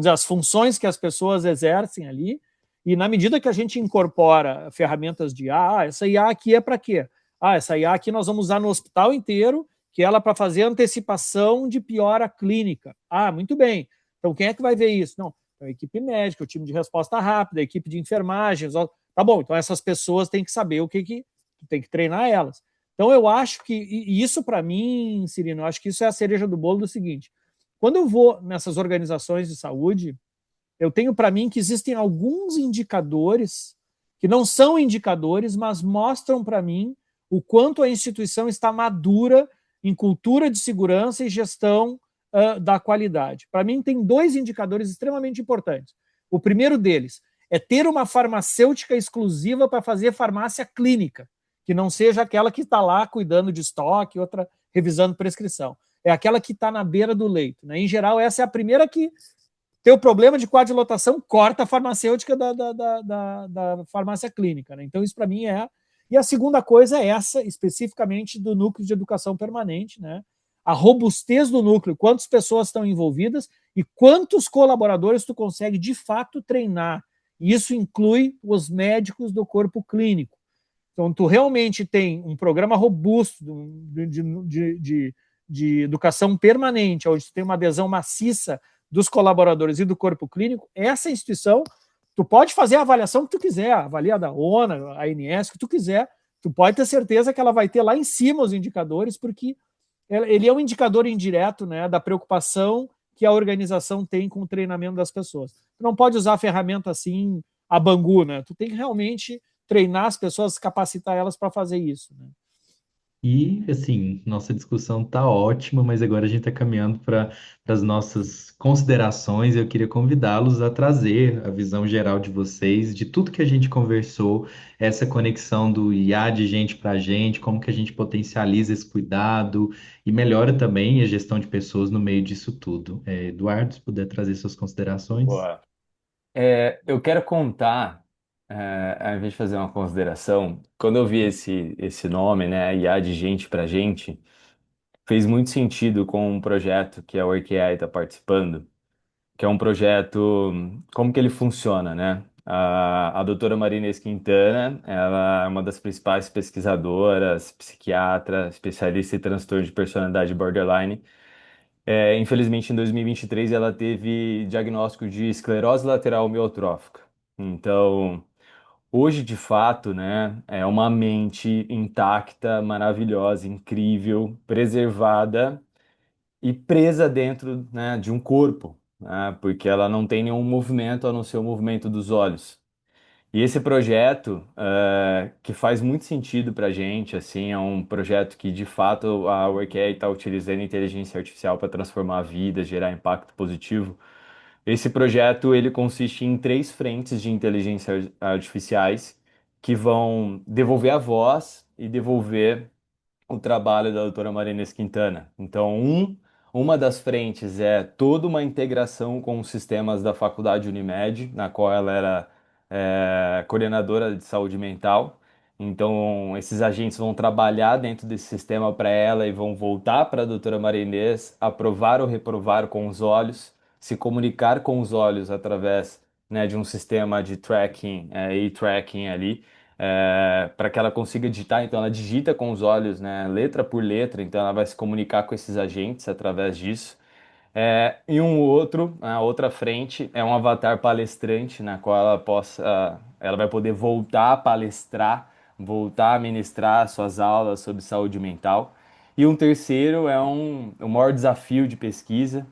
dizer, as funções que as pessoas exercem ali. E na medida que a gente incorpora ferramentas de IA, essa IA aqui é para quê? Essa IA aqui nós vamos usar no hospital inteiro, que ela é para fazer antecipação de piora clínica. Muito bem. Então, quem é que vai ver isso? Não, a equipe médica, o time de resposta rápida, a equipe de enfermagem. Tá bom, então essas pessoas têm que saber o que tem que treinar elas. Então, eu acho que, e isso para mim, Cirino, eu acho que isso é a cereja do bolo do seguinte: quando eu vou nessas organizações de saúde, eu tenho para mim que existem alguns indicadores que não são indicadores, mas mostram para mim o quanto a instituição está madura em cultura de segurança e gestão da qualidade. Para mim, tem 2 indicadores extremamente importantes. O primeiro deles é ter uma farmacêutica exclusiva para fazer farmácia clínica, que não seja aquela que está lá cuidando de estoque, outra revisando prescrição. É aquela que está na beira do leito. Né? Em geral, essa é a primeira que tem o problema de coadilotação, corta a farmacêutica da farmácia clínica. Né? Então, isso para mim é. E a segunda coisa é essa, especificamente do núcleo de educação permanente, né? A robustez do núcleo, quantas pessoas estão envolvidas e quantos colaboradores tu consegue de fato treinar. E isso inclui os médicos do corpo clínico. Então, tu realmente tem um programa robusto de educação permanente, onde tu tem uma adesão maciça dos colaboradores e do corpo clínico. Essa instituição, tu pode fazer a avaliação que tu quiser, avalia da ONA, a ANS, que tu quiser, tu pode ter certeza que ela vai ter lá em cima os indicadores, porque ele é um indicador indireto, né, da preocupação que a organização tem com o treinamento das pessoas. Tu não pode usar a ferramenta assim, a Bangu, né? Tu tem que realmente treinar as pessoas, capacitar elas para fazer isso. Né? E, assim, nossa discussão tá ótima, mas agora a gente está caminhando para as nossas considerações. Eu queria convidá-los a trazer a visão geral de vocês, de tudo que a gente conversou, essa conexão do IA de gente para gente, como que a gente potencializa esse cuidado e melhora também a gestão de pessoas no meio disso tudo. Eduardo, se puder trazer suas considerações. Boa. Eu quero contar, ao invés de fazer uma consideração, quando eu vi esse nome, né, IA de gente para gente, fez muito sentido com um projeto que a WorkAI está participando, que é um projeto, como que ele funciona, né? A doutora Marina Quintana, ela é uma das principais pesquisadoras, psiquiatra, especialista em transtorno de personalidade borderline. Infelizmente, em 2023, ela teve diagnóstico de esclerose lateral amiotrófica. Então, hoje, de fato, né, é uma mente intacta, maravilhosa, incrível, preservada e presa dentro, né, de um corpo, né, porque ela não tem nenhum movimento a não ser o movimento dos olhos. E esse projeto, que faz muito sentido para a gente, assim, é um projeto que, de fato, a Workday está utilizando inteligência artificial para transformar a vida, gerar impacto positivo. Esse projeto, ele consiste em 3 frentes de inteligência artificiais que vão devolver a voz e devolver o trabalho da doutora Marina Quintana. Então, uma das frentes é toda uma integração com os sistemas da Faculdade Unimed, na qual ela era coordenadora de saúde mental. Então, esses agentes vão trabalhar dentro desse sistema para ela e vão voltar para a doutora Marinês, aprovar ou reprovar com os olhos, se comunicar com os olhos através, né, de um sistema de tracking e tracking ali, para que ela consiga digitar. Então, ela digita com os olhos, né, letra por letra, então ela vai se comunicar com esses agentes através disso. E a outra frente é um avatar palestrante, na qual ela vai poder voltar a palestrar, voltar a ministrar suas aulas sobre saúde mental. E um terceiro é o maior desafio de pesquisa,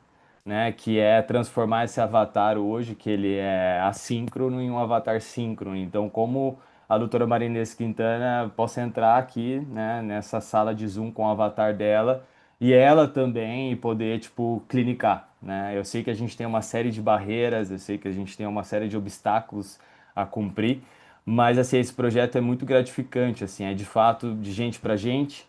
né, que é transformar esse avatar hoje, que ele é assíncrono, em um avatar síncrono. Então, como a doutora Maria Inês Quintana possa entrar aqui, né, nessa sala de Zoom com o avatar dela e ela também e poder, tipo, clinicar, né? Eu sei que a gente tem uma série de barreiras, eu sei que a gente tem uma série de obstáculos a cumprir, mas, assim, esse projeto é muito gratificante, assim, é de fato de gente para gente.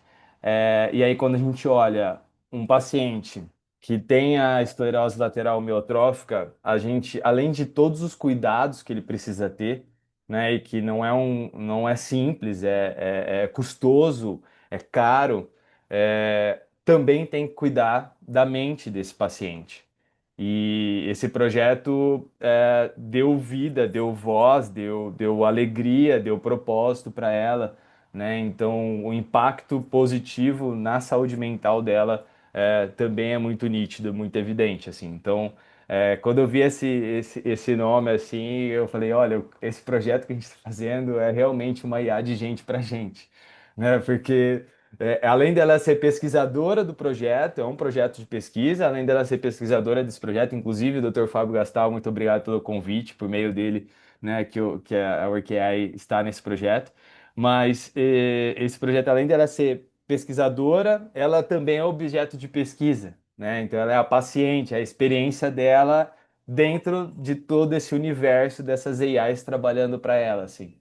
E aí, quando a gente olha um paciente que tem a esclerose lateral amiotrófica, a gente, além de todos os cuidados que ele precisa ter, né, e que não é simples, é custoso, é caro, também tem que cuidar da mente desse paciente. E esse projeto deu vida, deu voz, deu alegria, deu propósito para ela, né? Então, o impacto positivo na saúde mental dela também é muito nítido, muito evidente, assim. Então, quando eu vi esse nome, assim, eu falei, olha, esse projeto que a gente está fazendo é realmente uma IA de gente para gente, né? Porque além dela ser pesquisadora do projeto, é um projeto de pesquisa, além dela ser pesquisadora desse projeto, inclusive o Dr. Fábio Gastal, muito obrigado pelo convite, por meio dele, né, que a WorkAI está nesse projeto. Mas esse projeto, além dela ser pesquisadora, ela também é objeto de pesquisa, né? Então ela é a paciente, a experiência dela dentro de todo esse universo dessas AIs trabalhando para ela, assim,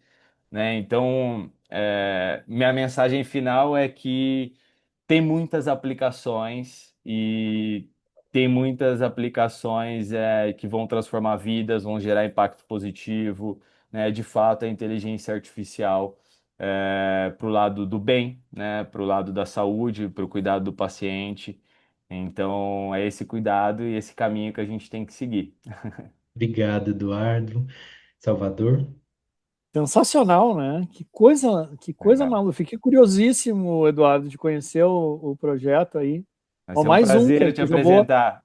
né? Então, minha mensagem final é que tem muitas aplicações e tem muitas aplicações que vão transformar vidas, vão gerar impacto positivo, né? De fato, a inteligência artificial para o lado do bem, né? Para o lado da saúde, para o cuidado do paciente. Então, é esse cuidado e esse caminho que a gente tem que seguir. Obrigado, Eduardo. Salvador? Sensacional, né? Que coisa Legal. maluca. Fiquei curiosíssimo, Eduardo, de conhecer o projeto aí. Vai Ó, ser um mais um prazer que te eu já vou. apresentar.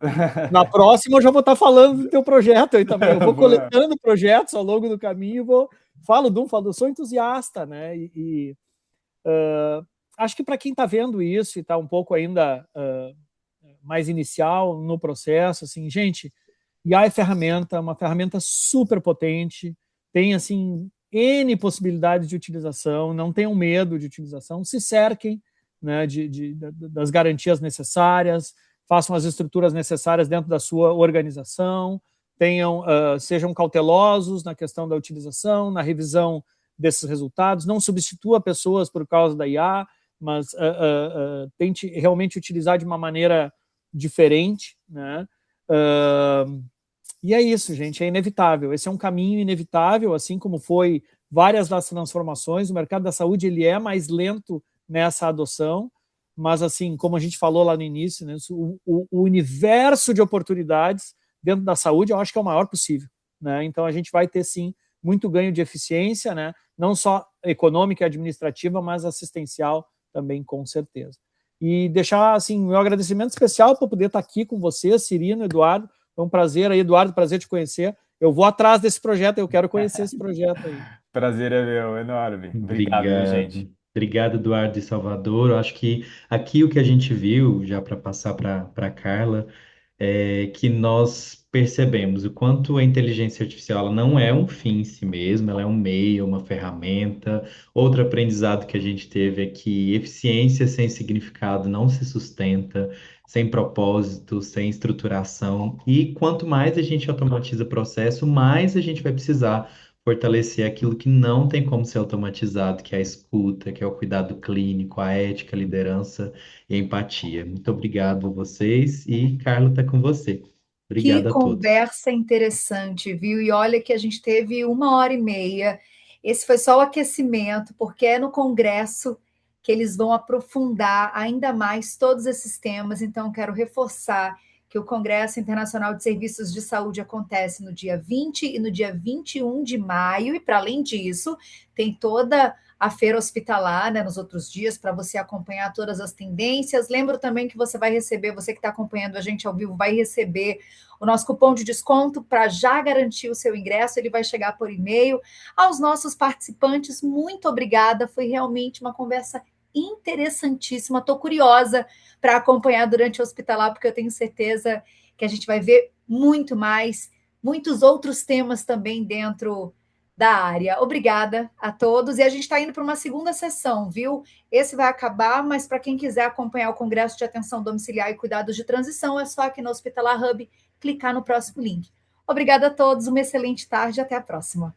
Na próxima eu já vou estar falando do teu projeto aí também. Eu vou Boa. coletando projetos ao longo do caminho, falo de um, falo, eu sou entusiasta, né? Acho que para quem está vendo isso e está um pouco ainda mais inicial no processo, assim, gente, IA é ferramenta, uma ferramenta super potente, tem assim N possibilidades de utilização, não tenham medo de utilização, se cerquem, né, das garantias necessárias, façam as estruturas necessárias dentro da sua organização, sejam cautelosos na questão da utilização, na revisão desses resultados, não substitua pessoas por causa da IA, mas tente realmente utilizar de uma maneira diferente, né? E é isso, gente, é inevitável. Esse é um caminho inevitável, assim como foi várias das transformações. O mercado da saúde ele é mais lento nessa adoção, mas assim, como a gente falou lá no início, né, o universo de oportunidades dentro da saúde eu acho que é o maior possível, né? Então a gente vai ter sim muito ganho de eficiência, né? Não só econômica e administrativa, mas assistencial também, com certeza. E deixar assim meu agradecimento especial por poder estar aqui com vocês, Cirino, Eduardo. Foi um prazer aí, Eduardo, prazer te conhecer. Eu vou atrás desse projeto, eu quero conhecer esse projeto aí. Prazer é meu, enorme. Obrigado, viu, gente? Obrigado. Obrigado, Eduardo e Salvador. Eu acho que aqui o que a gente viu, já para passar para Carla, é que nós percebemos o quanto a inteligência artificial ela não é um fim em si mesma, ela é um meio, uma ferramenta. Outro aprendizado que a gente teve é que eficiência sem significado não se sustenta, sem propósito, sem estruturação. E quanto mais a gente automatiza o processo, mais a gente vai precisar fortalecer aquilo que não tem como ser automatizado, que é a escuta, que é o cuidado clínico, a ética, a liderança e a empatia. Muito obrigado a vocês e Carla está com você. Que Obrigado a todos. conversa interessante, viu? E olha que a gente teve 1 hora e meia. Esse foi só o aquecimento, porque é no Congresso que eles vão aprofundar ainda mais todos esses temas. Então, quero reforçar que o Congresso Internacional de Serviços de Saúde acontece no dia 20 e no dia 21 de maio, e para além disso, tem toda a feira hospitalar, né, nos outros dias, para você acompanhar todas as tendências. Lembro também que você vai receber, você que está acompanhando a gente ao vivo, vai receber o nosso cupom de desconto para já garantir o seu ingresso. Ele vai chegar por e-mail. Aos nossos participantes, muito obrigada. Foi realmente uma conversa interessantíssima. Estou curiosa para acompanhar durante o hospitalar, porque eu tenho certeza que a gente vai ver muito mais, muitos outros temas também dentro da área. Obrigada a todos. E a gente está indo para uma segunda sessão, viu? Esse vai acabar, mas para quem quiser acompanhar o Congresso de Atenção Domiciliar e Cuidados de Transição, é só aqui no Hospitalar Hub clicar no próximo link. Obrigada a todos, uma excelente tarde e até a próxima.